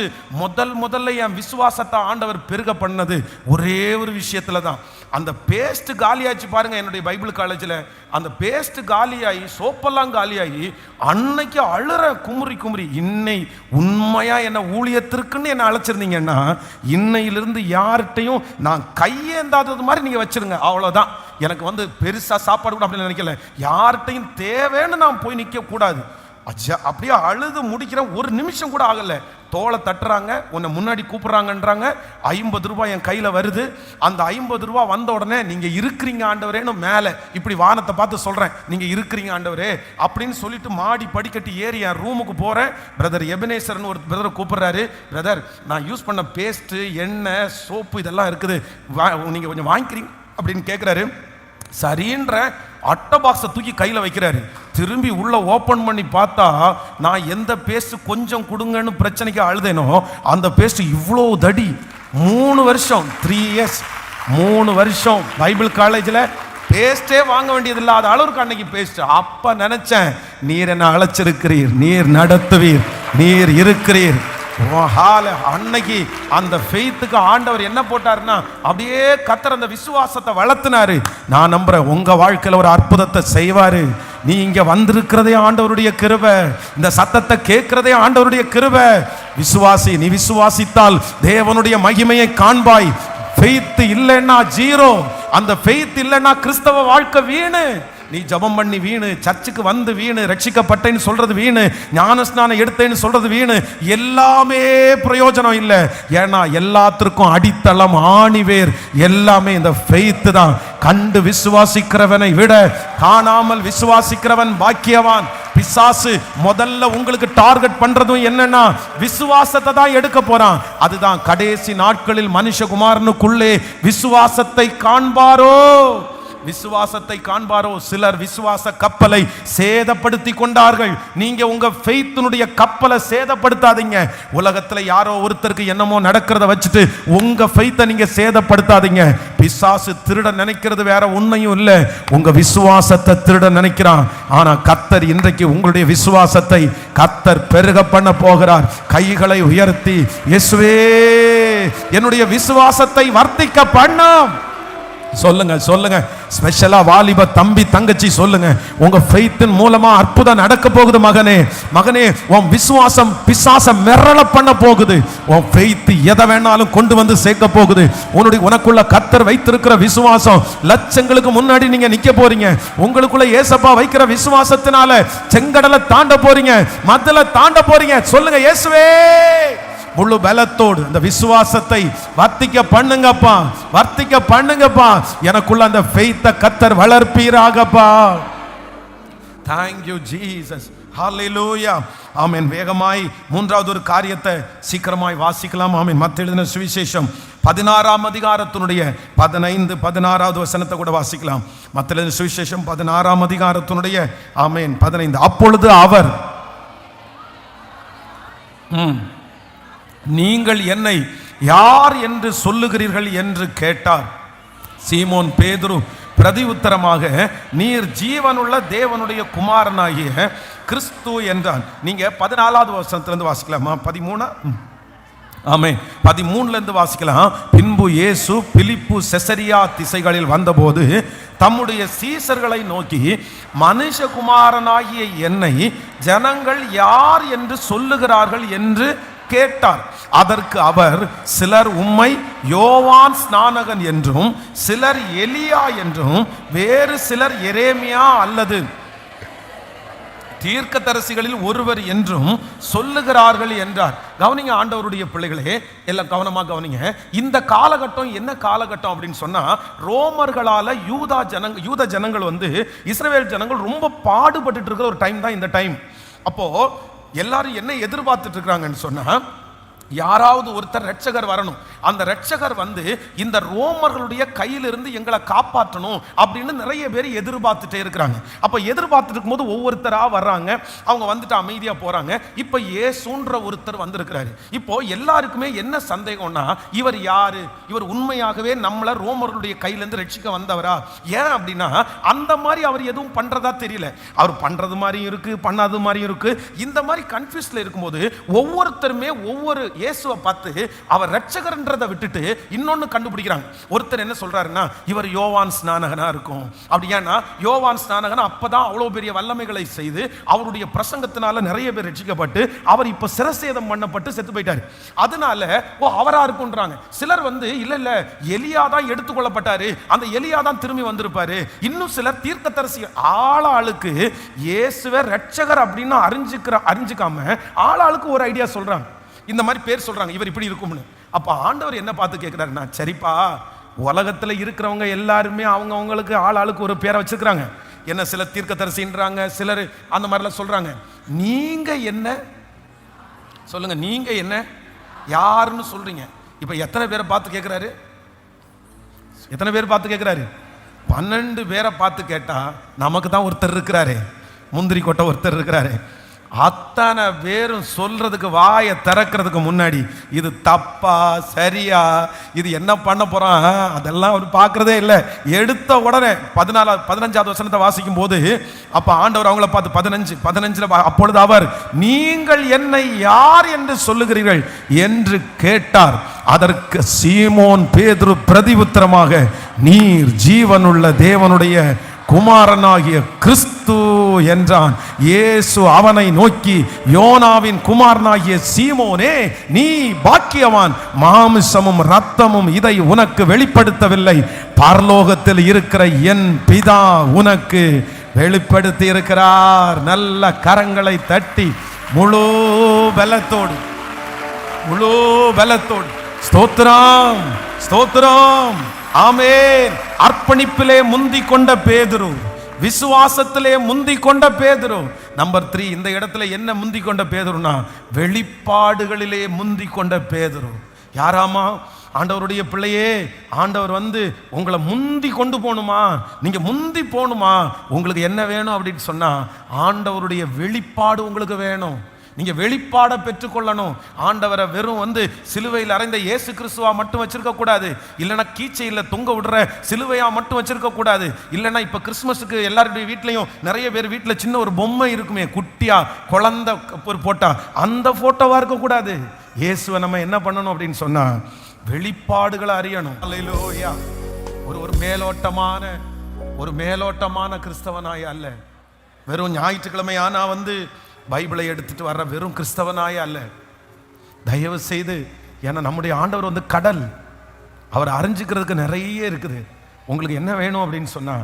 முதல்ல என் விசுவாசத்தை ஆண்டவர் பெருக பண்ணது ஒரே ஒரு விஷயத்துல தான். அந்த பேஸ்ட் காலியாச்சு பாருங்க. என்னுடைய பைபிள் காலேஜில் அந்த பேஸ்ட் காலியாகி, சோப்பெல்லாம் காலியாகி, அன்னைக்கு அழுற குமுறி குமுறி, இன்னை உண்மையா என்ன ஊழியத்திற்குன்னு என்ன அழைச்சிருந்தீங்கன்னா, இன்னையிலிருந்து யார்கிட்டையும் நான் கையேந்தாதது மாதிரி நீங்க வச்சிருங்க, அவ்வளவுதான். எனக்கு பெருசா சாப்பாடு கூட அப்படின்னு நினைக்கல. யார்கிட்டையும் தேவைன்னு நான் போய் நிற்க கூடாது. அப்படியே அழுது முடிக்கிற ஒரு நிமிஷம் கூட ஆகல. தோலை தட்டுறாங்க, உன்னை முன்னாடி கூப்பிடுறாங்கன்றாங்க. 50 ரூபாய் என் கையில வருது. அந்த 50 ரூபாய் வந்த உடனே நீங்க இருக்கிறீங்க ஆண்டவரேன்னு மேலே இப்படி வானத்தை பார்த்து சொல்றேன், நீங்க இருக்கிறீங்க ஆண்டவரே அப்படின்னு சொல்லிட்டு மாடி படிக்கட்டி ஏறி என் ரூமுக்கு போறேன். பிரதர் எபனேசர்னு ஒரு பிரதர் கூப்பிடுறாரு. பிரதர், நான் யூஸ் பண்ண பேஸ்ட், எண்ணெய், சோப்பு இதெல்லாம் இருக்குது, நீங்க கொஞ்சம் வாங்கிக்கிறீங்க அப்படின்னு கேட்கிறாரு. சரின்ற அட்டை பாக்ஸை தூக்கி கையில் வைக்கிறாரு. திரும்பி உள்ள ஓப்பன் பண்ணி பார்த்தா, நான் எந்த பேஸ்ட் கொஞ்சம் கொடுங்கன்னு பிரச்சனைக்கு அழுதேனோ அந்த பேஸ்ட் இவ்வளோ தடி. 3 வருஷம் 3 இயர்ஸ் 3 வருஷம் பைபிள் காலேஜில் பேஸ்டே வாங்க வேண்டியது இல்லாத அளவுக்கு அன்னைக்கு பேஸ்ட். அப்ப நினைச்சேன், நீர் என்ன அழைச்சிருக்கிறீர், நீர் நடத்துவீர், நீர் இருக்கிறீர். அன்னைக்கு அந்த ஃபெய்த்துக்கு ஆண்டவர் என்ன போட்டாருன்னா, அப்படியே கர்த்தர் அந்த விசுவாசத்தை வளர்த்தினாரு. நான் நம்புறேன் உங்க வாழ்க்கையில ஒரு அற்புதத்தை செய்வாரு. நீ இங்க வந்திருக்கிறதே ஆண்டவருடைய கிருபை, இந்த சத்தத்தை கேட்கிறதே ஆண்டவருடைய கிருபை. விசுவாசி, நீ விசுவாசித்தால் தேவனுடைய மகிமையை காண்பாய். ஃபெய்த் இல்லைன்னா ஜீரோ. அந்த ஃபெய்த் இல்லைன்னா கிறிஸ்தவ வாழ்க்கை வீணு. நீ ஜபம் பண்ணி வீணு, சர்ச்சுக்கு வந்து வீணு, ரட்சிக்கப்பட்டேன்னு சொல்றது வீணு, ஞானஸ்நானம் எடுத்தேன்னு சொல்றது வீணு, எல்லாமே பிரயோஜனம் இல்லை. ஏன்னா எல்லாத்திற்கும் அடித்தளம், ஆணிவேர் எல்லாமே இந்த ஃபெய்த் தான். கண்டு விசுவாசிக்கிறவனை விட காணாமல் விசுவாசிக்கிறவன் பாக்கியவான். பிசாசு முதல்ல உங்களுக்கு டார்கெட் பண்றதும் என்னன்னா, விசுவாசத்தை தான் எடுக்க போறான். அதுதான் கடைசி நாட்களில் மனுஷகுமாரனுக்குள்ளே விசுவாசத்தை காண்பாரோ, விசுவாசத்தை காண்பாரோ. சிலர் விசுவாச கப்பலை சேதப்படுத்தி கொண்டார்கள். நீங்க உங்க ஃபெய்த்தினுடைய கப்பலை சேதப்படுத்தாதீங்க. உலகத்துல யாரோ ஒருத்தருக்கு என்னமோ நடக்கிறத வச்சுட்டு உங்க ஃபெய்த்தை நீங்க சேதப்படுத்தாதீங்க. பிசாசு திருட நினைக்கிறது வேற ஒன்னையும் இல்லை, உங்க விசுவாசத்தை திருட நினைக்கிறான். ஆனா கர்த்தர் இன்றைக்கு உங்களுடைய விசுவாசத்தை கர்த்தர் பெருக பண்ண போகிறார். கைகளை உயர்த்தி, இயேசுவே என்னுடைய விசுவாசத்தை வர்த்திக்க பண்ணும் சொல்லுங்க, சொல்லுங்க. ஸ்பெஷலா வாலிப தம்பி தங்கச்சி சொல்லுங்க, உங்க ஃபெய்த்தின் மூலமா அற்புதம் நடக்க போகுது மகனே. மகனே, உன் விசுவாசம் பிசாச மிரள பண்ண போகுது. உன் ஃபெய்த் எதை வேணாலும் கொண்டு வந்து சேர்க்க போகுது. உனக்குள்ள கர்த்தர் வைத்திருக்கிற விசுவாசம் லட்சங்களுக்கு முன்னாடி நீங்க நிக்க போறீங்க. உங்களுக்குள்ள ஏசப்பா வைக்கிற விசுவாசத்தினால செங்கடலை தாண்ட போறீங்க, மதல தாண்ட போறீங்க. சொல்லுங்க, இயேசுவே முழு பலத்தோடு இந்த விசுவாசத்தை வர்த்திக்க பண்ணுங்கப்பா, வர்த்திக்க பண்ணுங்கப்பா. எனக்குள்ள அந்த ஃபெய்த்தை கர்த்தர் வளர்ப்பீராகப்பா. Thank you Jesus. Hallelujah. ஆமென். வேகமாய் மூன்றாவது ஒரு காரியத்தை சீக்கிரமாய் வாசிக்கலாம். ஆமென். மத்தேயு எழுதின சுவிசேஷம் 16ஆம் அதிகாரத்தினுடைய 15, 16வது வசனத்தை கூட வாசிக்கலாம். மத்தேயு எழுதின சுவிசேஷம் 16ஆம் அதிகாரத்தினுடைய ஆமென் 15. அப்பொழுது அவர், நீங்கள் என்னை யார் என்று சொல்லுகிறீர்கள் என்று கேட்டார். சீமோன் பேதுரு பிரதி உத்தரமாக, நீர் ஜீவனுள்ள தேவனுடைய குமாரனாகிய கிறிஸ்து என்றான். நீங்க 14வது வசனத்திலிருந்து வாசிக்கலாமா? 13 ஆமென் 13லிருந்து வாசிக்கலாம். பின்பு இயேசு பிலிப்பு செசரியா திசைகளில் வந்தபோது தம்முடைய சீசர்களை நோக்கி, மனுஷகுமாரனாகிய என்னை ஜனங்கள் யார் என்று சொல்லுகிறார்கள் என்று கேட்டார். அதற்கு அவர், சிலர் உம்மை யோவான் ஸ்நானகன் என்றும், சிலர் எலியா என்றும், வேறு சிலர் எரேமியா அல்லது தீர்க்கதரிசிகளில் ஒருவர் என்றும் சொல்லுகிறார்கள் என்றார். கவனிங்க ஆண்டவருடைய பிள்ளைகளே, எல்லாம் கவனமா கவனிங்க. இந்த காலகட்டம் என்ன காலகட்டம் அப்படின்னு சொன்னா, ரோமர்களால யூத ஜனங்கள் இஸ்ரவேல் ஜனங்கள் ரொம்ப பாடுபட்டு இருக்கிற ஒரு டைம் தான் இந்த டைம். அப்போ எல்லாரும் என்ன எதிர்பார்த்துட்டு இருக்கிறாங்கன்னு சொன்னா, யாராவது ஒருத்தர் ரட்சகர் வரணும், அந்த ரட்சகர் வந்து இந்த ரோமர்களுடைய கையிலிருந்து எங்களை காப்பாற்றணும் அப்படின்னு நிறைய பேர் எதிர்பார்த்துட்டே இருக்கிறாங்க. அப்ப எதிர்பார்த்துட்டு இருக்கும்போது ஒவ்வொருத்தரா வர்றாங்க, அவங்க வந்துட்டு அமைதியா போறாங்க. இப்ப இயேசுன்ற ஒருத்தர் வந்திருக்கிறாரு. இப்போ எல்லாருக்குமே என்ன சந்தேகம்னா, இவர் யாரு? இவர் உண்மையாகவே நம்மள ரோமர்களுடைய கையிலிருந்து ரட்சிக்க வந்தவரா? ஏன் அப்படின்னா, அந்த மாதிரி அவர் எதுவும் பண்றதா தெரியல. அவர் பண்றது மாதிரியும் இருக்கு, பண்ணாத மாதிரியும் இருக்கு. இந்த மாதிரி கன்ஃபியூஸ்ல இருக்கும்போது ஒவ்வொருத்தருமே ஒவ்வொரு இயேசுவை பார்த்து அவர் ரட்சகர்ன்றதை விட்டுட்டு இன்னொன்னு கண்டுபிடிக்கிறாங்க. ஒருத்தர் என்ன சொல்றாருன்னா, இவர் யோவான் ஸ்நானகனா இருக்கும். அப்படியானா யோவான் ஸ்நானகன் அப்பதான் அவ்வளவு பெரிய வல்லமைகளை செய்து அவருடைய பிரசங்கத்தினால நிறைய பேர் ரட்சிக்கப்பட்டு அவர் இப்ப சிரசேதம் பண்ணப்பட்டு செத்து போயிட்டாரு. அதனால அவரா இருக்குன்றாங்க. சிலர் வந்து இல்ல இல்ல எலியா தான் எடுத்துக்கொள்ளப்பட்டாரு, அந்த எலியா தான் திரும்பி வந்திருப்பாரு. இன்னும் சிலர் தீர்க்கதரிசி ஆளாளுக்கு இயேசுவே ரட்சகர் அப்படின்னு அறிஞ்சிக்காம ஆளாளுக்கு ஒரு ஐடியா சொல்றாங்க. இந்த மாதிரி பேர் சொல்றாங்க, இவர் இப்படி இருக்கும்னு. அப்ப ஆண்டவர் என்ன பார்த்து கேட்கிறாருன்னா, சரிப்பா, உலகத்துல இருக்கிறவங்க எல்லாருமே அவங்க அவங்களுக்கு ஆளாளுக்கு ஒரு பேரை வச்சிருக்கிறாங்க. என்ன சிலர் தீர்க்கதரிசின்றாங்க, சிலர் அந்த மாதிரிலாம் சொல்றாங்க. நீங்க என்ன சொல்லுங்க, நீங்க என்ன யாருன்னு சொல்றீங்க? இப்ப எத்தனை பேரை பார்த்து கேட்கிறாரு? எத்தனை பேர் பார்த்து கேட்கிறாரு? 12 பேரை பார்த்து கேட்டா நமக்கு தான் ஒருத்தர் இருக்கிறாரு, முந்திரி கொட்டை ஒருத்தர் இருக்கிறாரு. அத்தனை பேரும் சொல்றதுக்கு வாயை திறக்கிறதுக்கு முன்னாடி இது தப்பா சரியா, இது என்ன பண்ண போறான், அதெல்லாம் அவர் பார்க்கறதே இல்லை. எடுத்த உடனே 15வது வசனத்தை வாசிக்கும் போது அப்ப ஆண்டவர் அவங்கள பார்த்து 15 அப்பொழுது அவர், நீங்கள் என்னை யார் என்று சொல்லுகிறீர்கள் என்று கேட்டார். அதற்கு சீமோன் பேதுரு பிரதியுத்தரமாக, நீர் ஜீவனுள்ள தேவனுடைய குமாரனாகிய கிறிஸ்து என்றான். இயேசு அவனை நோக்கி, யோனாவின் குமாரனாகிய சீமோனே, நீ பாக்கியவான், மாமிசமும் இரத்தமும் இதை உனக்கு வெளிப்படுத்தவில்லை, பரலோகத்தில் இருக்கிற என் பிதா உனக்கு வெளிப்படுத்தி இருக்கிறார். நல்ல கரங்களை தட்டி முழு பலத்தோடு ஸ்தோத்திரம் ஸ்தோத்திரம் ஆமென். அர்ப்பணிப்பிலே முந்தி கொண்ட பேதுரு, விசுவாசத்திலே முந்தி கொண்ட பேதுரு. நம்பர் 3, இந்த இடத்துல என்ன முந்தி கொண்ட பேதுருனா, வெளிப்பாடுகளிலே முந்தி கொண்ட பேதுரு. யாராமா? ஆண்டவருடைய பிள்ளையே, ஆண்டவர் வந்து உங்களை முந்தி கொண்டு போகணுமா, நீங்க முந்தி போகணுமா, உங்களுக்கு என்ன வேணும் அப்படின்னு சொன்னா, ஆண்டவருடைய வெளிப்பாடு உங்களுக்கு வேணும். நீங்க வெளிப்பாட பெற்றுக்கொள்ளணும். ஆண்டவரை வெறும் வந்து சிலுவையில் அறைந்த இயேசு கிறிஸ்துவா மட்டும் வச்சிருக்க கூடாது, இல்லைன்னா கீச்சையில் தொங்க விடுற சிலுவையா மட்டும் வச்சிருக்க கூடாது, இல்லைன்னா இப்ப கிறிஸ்துமஸுக்கு எல்லாருடைய வீட்லையும் நிறைய பேர் வீட்டில் சின்ன ஒரு பொம்மை இருக்குமே, குட்டியா குழந்தை போட்டா, அந்த போட்டோவா இருக்க கூடாது. இயேசுவை நம்ம என்ன பண்ணணும் அப்படின்னு சொன்னா, வெளிப்பாடுகளை அறியணும். அல்லேலூயா. ஒரு மேலோட்டமான கிறிஸ்தவனாய அல்ல, வெறும் ஞாயிற்றுக்கிழமை ஆனா வந்து பைபிளை எடுத்துட்டு வர்ற வெறும் கிறிஸ்தவனாய அல்ல. தயவு செய்து, ஏன்னா நம்முடைய ஆண்டவர் வந்து கடல், அவர் அறிஞ்சிக்கிறதுக்கு நிறைய இருக்குது. உங்களுக்கு என்ன வேணும் அப்படின்னு சொன்னா,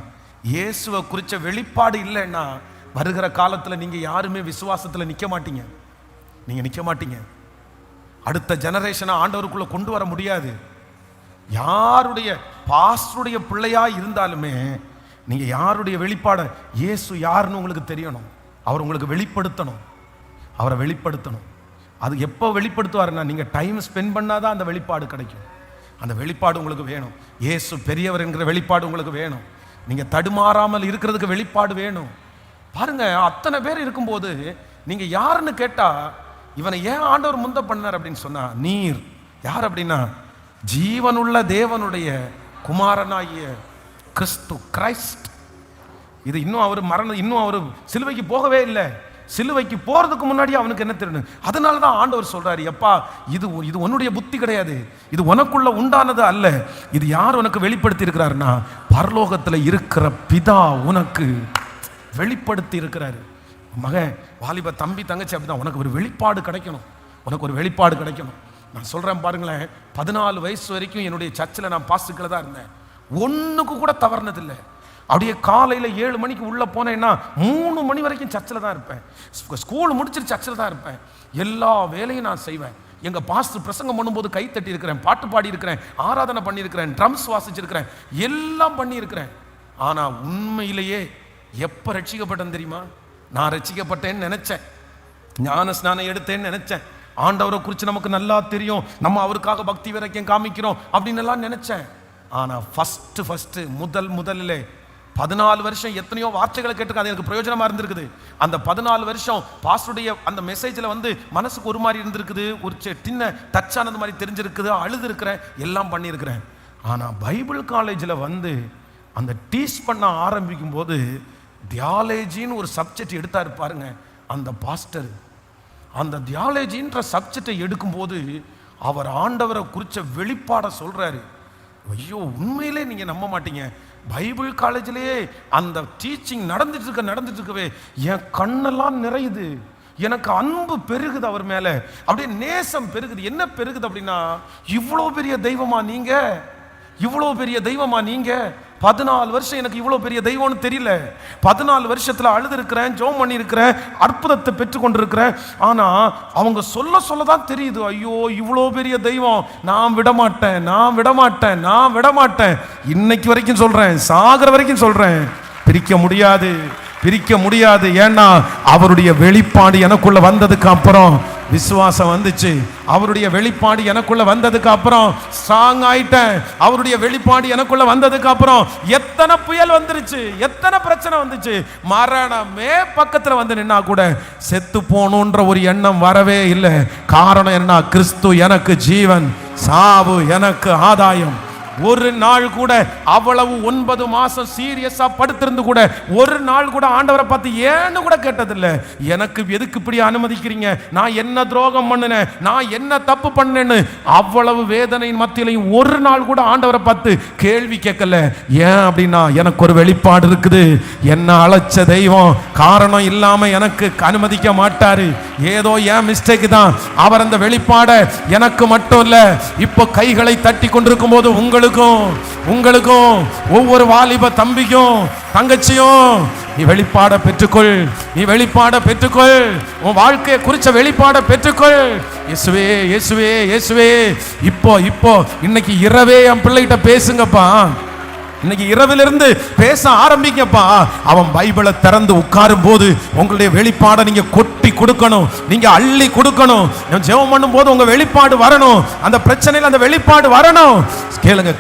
இயேசுவை குறிச்ச வெளிப்பாடு இல்லைன்னா வருகிற காலத்தில் நீங்க யாருமே விசுவாசத்தில் நிற்க மாட்டீங்க. அடுத்த ஜெனரேஷனை ஆண்டவருக்குள்ள கொண்டு வர முடியாது. யாருடைய பாஸ்டருடைய பிள்ளையா இருந்தாலுமே நீங்க யாருடைய வெளிப்பாட, இயேசு யாருன்னு உங்களுக்கு தெரியணும். அவர் உங்களுக்கு அவரை வெளிப்படுத்தணும். அது எப்போ வெளிப்படுத்துவாருன்னா, நீங்க டைம் ஸ்பெண்ட் பண்ணாதான் அந்த வெளிப்பாடு கிடைக்கும். அந்த வெளிப்பாடு உங்களுக்கு வேணும். இயேசு பெரியவர் என்கிற வெளிப்பாடு உங்களுக்கு வேணும். நீங்க தடுமாறாமல் இருக்கிறதுக்கு வெளிப்பாடு வேணும். பாருங்க, அத்தனை பேர் இருக்கும்போது நீங்க யாருன்னு கேட்டா, இவனை ஏன் ஆண்டவர் முந்த பண்ணார் அப்படின்னு சொன்னா, நீர் யார் அப்படின்னா, ஜீவனுள்ள தேவனுடைய குமாரனாகிய கிறிஸ்ட். இது இன்னும் அவர் சிலுவைக்கு போகவே இல்லை. சிலுவைக்கு போறதுக்கு முன்னாடி அவனுக்கு என்ன தெரியும்? அதனால தான் ஆண்டவர் சொல்றாரு, எப்பா, இது உன்னுடைய புத்தி கிடையாது, இது உனக்குள்ள உண்டானது அல்ல, இது யார் உனக்கு வெளிப்படுத்தி இருக்கிறாருன்னா, பரலோகத்தில் இருக்கிற பிதா உனக்கு வெளிப்படுத்தி இருக்கிறாரு. மகன், வாலிப தம்பி, தங்கச்சி, அப்படிதான் உனக்கு ஒரு வெளிப்பாடு கிடைக்கணும். நான் சொல்றேன் பாருங்களேன், 14 வயசு வரைக்கும் என்னுடைய சர்ச்சில் நான் பாஸ்டர்ல தான் இருந்தேன். ஒண்ணுக்கு கூட தவறுனதில்லை. அப்படியே காலையில் 7 மணிக்கு உள்ளே போனேன்னா 3 மணி வரைக்கும் சர்ச்சில் தான் இருப்பேன். ஸ்கூல் முடிச்சுட்டு சர்ச்சில் தான் இருப்பேன். எல்லா வேலையும் நான் செய்வேன். எங்கள் பாஸ்டர் பிரசங்கம் பண்ணும்போது கை தட்டி இருக்கிறேன், பாட்டு பாடி இருக்கிறேன், ஆராதனை பண்ணியிருக்கிறேன், ட்ரம்ஸ் வாசிச்சிருக்கிறேன், எல்லாம் பண்ணியிருக்கிறேன். ஆனால் உண்மையிலேயே எப்போ ரட்சிக்கப்பட்டேன்னு தெரியுமா? நான் ரட்சிக்கப்பட்டேன்னு நினச்சேன். ஞான ஸ்நானம் எடுத்தேன்னு நினைச்சேன். ஆண்டவரை குறித்து நமக்கு நல்லா தெரியும், நம்ம அவருக்காக பக்தி வைராக்கியம் காமிக்கிறோம் அப்படின்னு எல்லாம் நினைச்சேன். ஆனால் ஃபஸ்ட்டு முதல்ல 14 வருஷம் எத்தனையோ வார்த்தைகளை கேட்டுக்க, அது எனக்கு பிரயோஜனமாக இருந்திருக்குது. அந்த 14 வருஷம் பாஸ்டருடைய அந்த மெசேஜில் வந்து மனசுக்கு ஒரு மாதிரி இருந்திருக்குது, ஒரு சின்ன டச் ஆனது மாதிரி தெரிஞ்சிருக்குது, அழுது இருக்கிறேன், எல்லாம் பண்ணியிருக்கிறேன். ஆனால் பைபிள் காலேஜில் வந்து அந்த டீச் பண்ண ஆரம்பிக்கும் போது தியாலஜின்னு ஒரு சப்ஜெக்ட் எடுத்தாரு பாருங்க அந்த பாஸ்டர். அந்த தியாலஜின்ற சப்ஜெக்டை எடுக்கும்போது அவர் ஆண்டவரை குறித்த வெளிப்பாடை சொல்றாரு. ஐயோ, உண்மையிலே நீங்க நம்ப மாட்டீங்க, பைபிள் காலேஜிலேயே அந்த டீச்சிங் நடந்துட்டு இருக்கவே என் கண்ணெல்லாம் நிறையுது, எனக்கு அன்பு பெருகுது அவர் மேல, அப்படியே நேசம் பெருகுது. என்ன பெருகுது அப்படின்னா, இவ்வளோ பெரிய தெய்வமா நீங்க, இவ்வளோ பெரிய தெய்வமா நீங்க. 14 வருஷம் எனக்கு இவ்வளோ பெரிய தெய்வம்னு தெரியல. 14 வருஷத்தில் அழுது இருக்கிறேன், ஜெபம் பண்ணி இருக்கிறேன், அற்புதத்தை பெற்றுக்கொண்டிருக்கிறேன். ஆனால் அவங்க சொல்ல தான் தெரியுது, ஐயோ இவ்வளோ பெரிய தெய்வம், நான் விட மாட்டேன். இன்னைக்கு வரைக்கும் சொல்றேன், சாகிற வரைக்கும் சொல்றேன், பிரிக்க முடியாது. ஏன்னா அவருடைய வெளிப்பாடு எனக்குள்ள வந்ததுக்கு அப்புறம் விசுவாசம் வந்துச்சு. அவருடைய வெளிப்பாடு எனக்குள்ள வந்ததுக்கு அப்புறம் ஸ்ட்ராங் ஆயிட்டேன். அவருடைய வெளிப்பாடு எனக்குள்ள வந்ததுக்கு அப்புறம் எத்தனை புயல் வந்துருச்சு, எத்தனை பிரச்சனை வந்துச்சு, மரணமே பக்கத்துல வந்து நின்னா கூட செத்து போகணுன்ற ஒரு எண்ணம் வரவே இல்லை. காரணம் என்ன? கிறிஸ்து எனக்கு ஜீவன், சாவு எனக்கு ஆதாயம். ஒரு நாள் கூட அவ்வளவு 9 மாசம் சீரியஸா படுத்திருந்து கூட ஒரு நாள் கூட ஆண்டவரை பார்த்து ஏன்னு கூட கேட்டதில்லை. எனக்கு எதுக்கு இப்படி அனுமதிக்கிறீங்க, நான் என்ன துரோகம் பண்ணினேன், நான் என்ன தப்பு பண்ணேன்னு அவ்வளவு வேதனையின் மத்தியிலையும் ஒரு நாள் கூட ஆண்டவரை பார்த்து கேள்வி கேட்கல. ஏன் அப்படின்னா, எனக்கு ஒரு வெளிப்பாடு இருக்குது. என்ன அழைச்ச தெய்வம் காரணம் இல்லாம எனக்கு அனுமதிக்க மாட்டாரு. ஏதோ ஏன் மிஸ்டேக் தான். அவர் அந்த வெளிப்பாடை எனக்கு மட்டும் இல்ல, இப்போ கைகளை தட்டி கொண்டிருக்கும் போது உங்களுக்கும் ஒவ்வொரு வாலிப தம்பிக்கும் தங்கச்சியும் நீ வெளிப்பாட பெற்றுக்கொள், உன் வாழ்க்கையை குறிச்ச வெளிப்பாட பெற்றுக்கொள். இயேசுவே இப்போ இன்னைக்கு இரவே என் பிள்ளைகிட்ட பேசுங்கப்பா, இன்னைக்கு இரவிலிருந்து பேச ஆரம்பிக்கப்பா. அவன் பைபிளை திறந்து உட்காரும் போது உங்களுடைய வெளிப்பாடை நீங்க கொட்டி கொடுக்கணும், நீங்க அள்ளி கொடுக்கணும். ஜெபம் பண்ணும் போது உங்க வெளிப்பாடு வரணும், அந்த பிரச்சனையில் அந்த வெளிப்பாடு வரணும். கேளுங்க,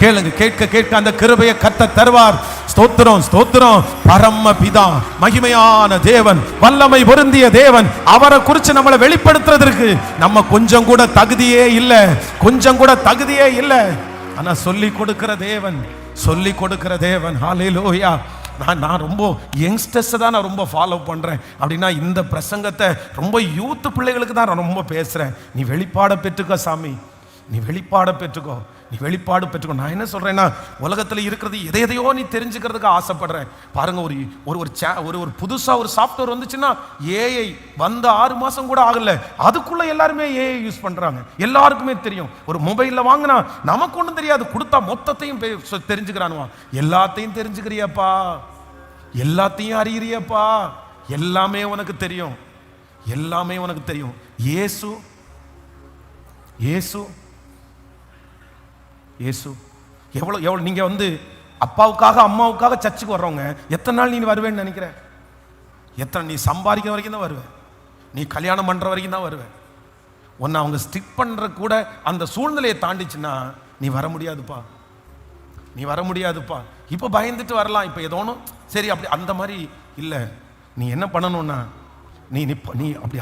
கேட்க அந்த கிருபையை கர்த்தர் தருவார். ஸ்தோத்திரம். பரம பிதா, மகிமையான தேவன், வல்லமை பொருந்திய தேவன், அவரை குறித்து நம்மளை வெளிப்படுத்துறதுக்கு நம்ம கொஞ்சம் கூட தகுதியே இல்லை. ஆனா சொல்லி கொடுக்கிற தேவன். ஹல்லேலூயா. நான் ரொம்ப யங்ஸ்டர்ஸை தான் நான் ரொம்ப ஃபாலோ பண்ணுறேன். அப்படின்னா இந்த பிரசங்கத்தை ரொம்ப யூத் பிள்ளைகளுக்கு தான் நான் ரொம்ப பேசுகிறேன். நீ வெளிப்பாட பெற்றுக்கோ சாமி, நீ வெளிப்பாடு பெற்றுக்கோ. நான் என்ன சொல்கிறேன்னா, உலகத்தில் இருக்கிறது எதையோ நீ தெரிஞ்சுக்கிறதுக்கு ஆசைப்படுறேன். பாருங்க, ஒரு புதுசாக ஒரு சாஃப்ட்வேர் வந்துச்சுன்னா, ஏஐ வந்த 6 மாதம் கூட ஆகலை, அதுக்குள்ளே எல்லாருமே ஏஐ யூஸ் பண்ணுறாங்க. எல்லாருக்குமே தெரியும். ஒரு மொபைலில் வாங்கினா நமக்கு ஒன்றும் தெரியாது, கொடுத்தா மொத்தத்தையும் தெரிஞ்சுக்கிறானுவா. எல்லாத்தையும் தெரிஞ்சுக்கிறியப்பா, எல்லாத்தையும் அறிகிறியப்பா, எல்லாமே உனக்கு தெரியும். இயேசு எவ்வளோ நீங்க வந்து அப்பாவுக்காக அம்மாவுக்காக சர்ச்சுக்கு வர்றவங்க எத்தனை நாள் நீ வருவேன்னு நினைக்கிற? நீ சம்பாதிக்கிற வரைக்கும் தான் வருவேன், நீ கல்யாணம் பண்ற வரைக்கும் தான் வருவேன். உன்னை அவங்க ஸ்டிக் பண்ற கூட அந்த சூழ்நிலையை தாண்டிச்சுன்னா நீ வர முடியாதுப்பா. இப்போ பயந்துட்டு வரலாம், இப்போ ஏதோனும் சரி அப்படி அந்த மாதிரி இல்லை. நீ என்ன பண்ணணும்னா, நீ அப்படி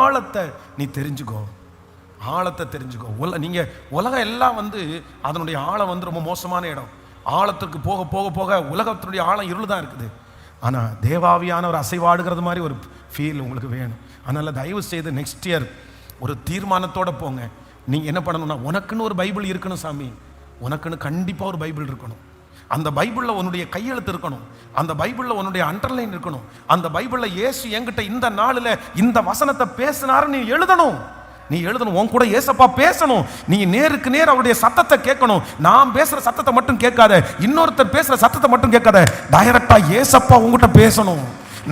ஆழத்தை நீ தெரிஞ்சுக்கோ. நீங்க உலகம் எல்லாம் வந்து அதனுடைய ஆழம் வந்து ரொம்ப மோசமான இடம். ஆழத்துக்கு போக போக போக உலகத்தினுடைய ஆழம் இருள் தான் இருக்குது. ஆனா தேவாவியான ஒரு அசைவாடுகிறது மாதிரி ஒரு ஃபீல் உங்களுக்கு வேணும். அதனால தயவு செய்து நெக்ஸ்ட் இயர் ஒரு தீர்மானத்தோட போங்க. நீங்க என்ன பண்ணணும்னா, உனக்குன்னு ஒரு பைபிள் இருக்கணும் சாமி, உனக்குன்னு கண்டிப்பா ஒரு பைபிள் இருக்கணும். அந்த பைபிளில் உன்னுடைய கையெழுத்து இருக்கணும், அந்த பைபிளில் உன்னுடைய அண்டர்லைன் இருக்கணும், அந்த பைபிளில் இயேசு என்கிட்ட இந்த நாளில் இந்த வசனத்தை பேசினாரு நீ எழுதணும். உன் கூட ஏசப்பா பேசணும். நீ நேருக்கு நேர் அவருடைய சத்தத்தை கேட்கணும். நான் பேசுற சத்தத்தை மட்டும் கேட்காத, இன்னொருத்தர் பேசுற சத்தத்தை மட்டும் கேட்காத, டைரக்டா ஏசப்பா உங்ககிட்ட பேசணும்.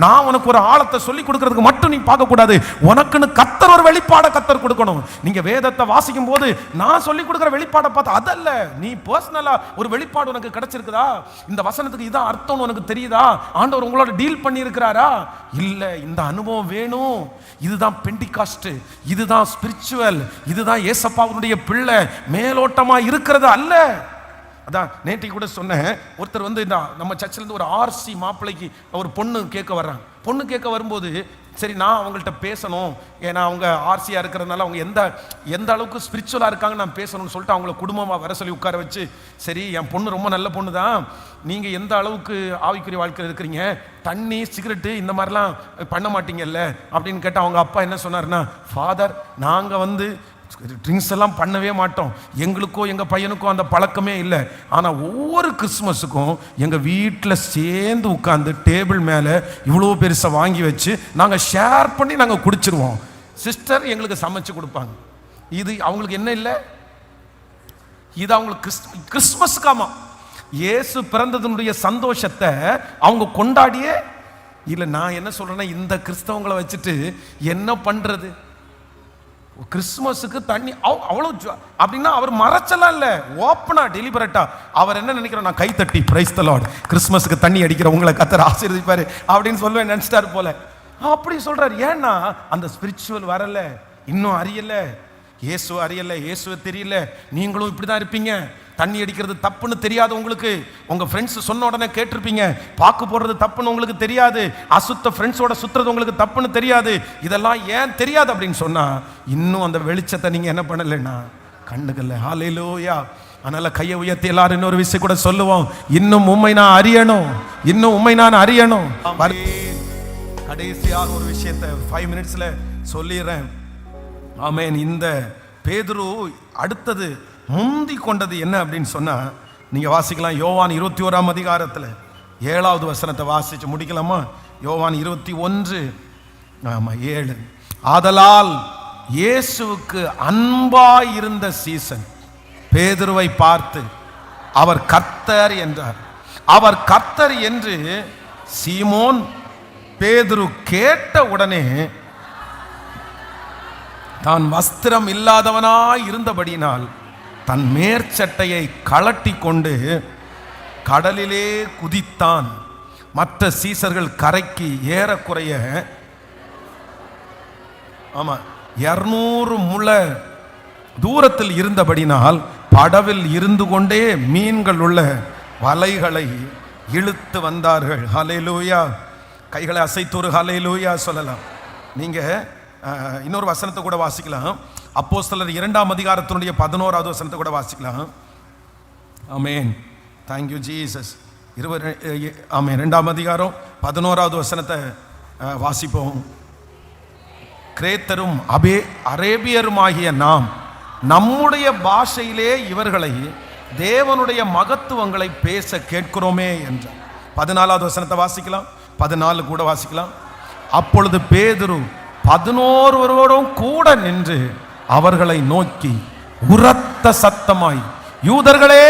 நான் உனக்கு ஒரு ஆழத்தை சொல்லி கொடுக்கறதுக்கு மட்டும் நீ பார்க்க கூடாது. உனக்குன்னு கர்த்தர் ஒரு வெளிப்பாடை கர்த்தர் கொடுக்கணும். நீங்க வேதத்தை வாசிக்கும் போது நான் சொல்லி கொடுக்குற வெளிப்பாடை பார்த்து அதல்ல, நீ பர்சனலா ஒரு வெளிப்பாடு உனக்கு கிடைச்சிருக்குதா, இந்த வசனத்துக்கு இதான் அர்த்தம் உனக்கு தெரியுதா, ஆண்டவர் உங்களோட டீல் பண்ணி இருக்கிறாரா, இல்ல இந்த அனுபவம் வேணும், இதுதான் பெண்டிகாஸ்ட், இதுதான் ஸ்பிரிச்சுவல், இதுதான் ஏசப்பாவுடைய பிள்ளை, மேலோட்டமா இருக்கிறது அல்ல. அதான் நேற்றைக்கு கூட சொன்னேன், ஒருத்தர் வந்து இந்த நம்ம சர்ச்சில் இருந்து ஒரு ஆர்சி மாப்பிள்ளைக்கு ஒரு பொண்ணு கேட்க வர்றாங்க. பொண்ணு கேட்க வரும்போது சரி நான் அவங்கள்ட்ட பேசணும், ஏன்னா அவங்க ஆர்சியாக இருக்கிறதுனால அவங்க எந்த அளவுக்கு ஸ்பிரிச்சுவலாக இருக்காங்க நான் பேசணும்னு சொல்லிட்டு அவங்கள குடும்பமாக வர சொல்லி உட்கார வச்சு, சரி என் பொண்ணு ரொம்ப நல்ல பொண்ணு தான், நீங்கள் எந்த அளவுக்கு ஆவிக்குரிய வாழ்க்கையில் இருக்கிறீங்க, தண்ணி சிகரெட்டு இந்த மாதிரிலாம் பண்ண மாட்டீங்கல்ல அப்படின்னு கேட்டால் அவங்க அப்பா என்ன சொன்னார்னா, ஃபாதர் நாங்கள் வந்து ட்ரிங்க்ஸ் எல்லாம் பண்ணவே மாட்டோம், எங்களுக்கோ எங்கள் பையனுக்கோ அந்த பழக்கமே இல்லை, ஆனால் ஒவ்வொரு கிறிஸ்மஸுக்கும் எங்கள் வீட்டில் சேர்ந்து உட்காந்து டேபிள் மேலே இவ்வளோ பெருசாக வாங்கி வச்சு நாங்கள் ஷேர் பண்ணி நாங்கள் குடிச்சிருவோம், சிஸ்டர் எங்களுக்கு சமைச்சு கொடுப்பாங்க. இது அவங்களுக்கு என்ன இல்லை, இது அவங்களுக்கு கிறிஸ்மஸுக்காமா இயேசு பிறந்ததனுடைய சந்தோஷத்தை அவங்க கொண்டாடியே இல்லை. நான் என்ன சொல்றேன்னா, இந்த கிறிஸ்தவங்களை வச்சுட்டு என்ன பண்றது, கிறிஸ்துமஸுக்கு தண்ணி அவ்வளவு அப்படின்னா அவர் மறைச்சலாம் இல்ல, ஓப்பனா டெலிபரேட்டா அவர் என்ன நினைக்கிறார், நான் கை தட்டி பிரைஸ் தி லார்ட் கிறிஸ்துமஸுக்கு தண்ணி அடிக்கிற உங்களை கர்த்தர் ஆசீர்வதிப்பாரு அப்படின்னு சொல்லுவேன் நினைச்சிட்டாரு போல. அப்படி சொல்றாரு. ஏன்னா அந்த ஸ்பிரிச்சுவல் வரல, இன்னும் அறியல, இயேசு அறியல, இயேசுவை தெரியல. நீங்களும் இப்படிதான் இருப்பீங்க, தண்ணி அடிக்கிறது தப்புன்னு தெரியாது உங்களுக்கு, உங்க ஃப்ரெண்ட்ஸ் சொன்ன உடனே கேட்டிருப்பீங்க, பாக்கு போடுறது தப்புன்னு உங்களுக்கு தெரியாது, அசுத்த ஃப்ரெண்ட்ஸோட சுத்துறது உங்களுக்கு தப்புன்னு தெரியாது. இதெல்லாம் ஏன் தெரியாது அப்படின்னு சொன்னா, இன்னும் அந்த வெளிச்சத்தை நீங்க என்ன பண்ணலைன்னா கண்டுக்கல. ஹல்லேலூயா. அதனால கையை உயர்த்தி எல்லாரும் இன்னொரு விஷயம் கூட சொல்லுவோம், இன்னும் உண்மை நான் அறியணும், இன்னும் உண்மை நான் அறியணும். கடைசியாக ஒரு விஷயத்தை 5 மினிட்ஸ்ல சொல்லிடுறேன். ஆமென். இந்த பேதுரு அடுத்தது முந்தி கொண்டது என்ன அப்படின்னு சொன்னா, நீங்க வாசிக்கலாம் யோவான் 21ஆம் அதிகாரத்தில் 7வது வசனத்தை வாசிச்சு முடிக்கலாமா? யோவான் 21 7. ஆதலால் இயேசுவுக்கு அன்பாய் இருந்த சீசன் பேதுருவை பார்த்து அவர் கர்த்தர் என்றார். அவர் கர்த்தர் என்று சீமோன் பேதுரு கேட்ட உடனே தான் வஸ்திரம் இல்லாதவனாய் இருந்தபடியினால் தன் மேற்சட்டையை கழட்டி கொண்டு கடலிலே குதித்தான். மற்ற சீசர்கள் கரைக்கு ஏறக்குறைய 200 முழ தூரத்தில் இருந்தபடினால் படவில் இருந்து கொண்டே மீன்கள் உள்ள வலைகளை இழுத்து வந்தார்கள். ஹல்லேலூயா. கைகளை அசைத்தொரு ஹல்லேலூயா சொல்லலாம். நீங்க இன்னொரு வசனத்தை கூட வாசிக்கலாம். அப்போஸ்தலர் 2ஆம் அதிகாரத்தினுடைய 11வது வசனத்தை கூட வாசிக்கலாம். ஆமென். Thank you Jesus. 2ஆம் அதிகாரம் 11வது வசனத்தை வாசிப்போம். கிரேத்தரும் அரேபியருமாகிய நாம் நம்முடைய பாஷையிலே இவர்களை தேவனுடைய மகத்துவங்களை பேச கேட்கிறோமே என்றார். 14வது வசனத்தை வாசிக்கலாம், 14 கூட வாசிக்கலாம். அப்பொழுது பேதுரு 11 கூட நின்று அவர்களை நோக்கி உரத்த சத்தமாய், யூதர்களே,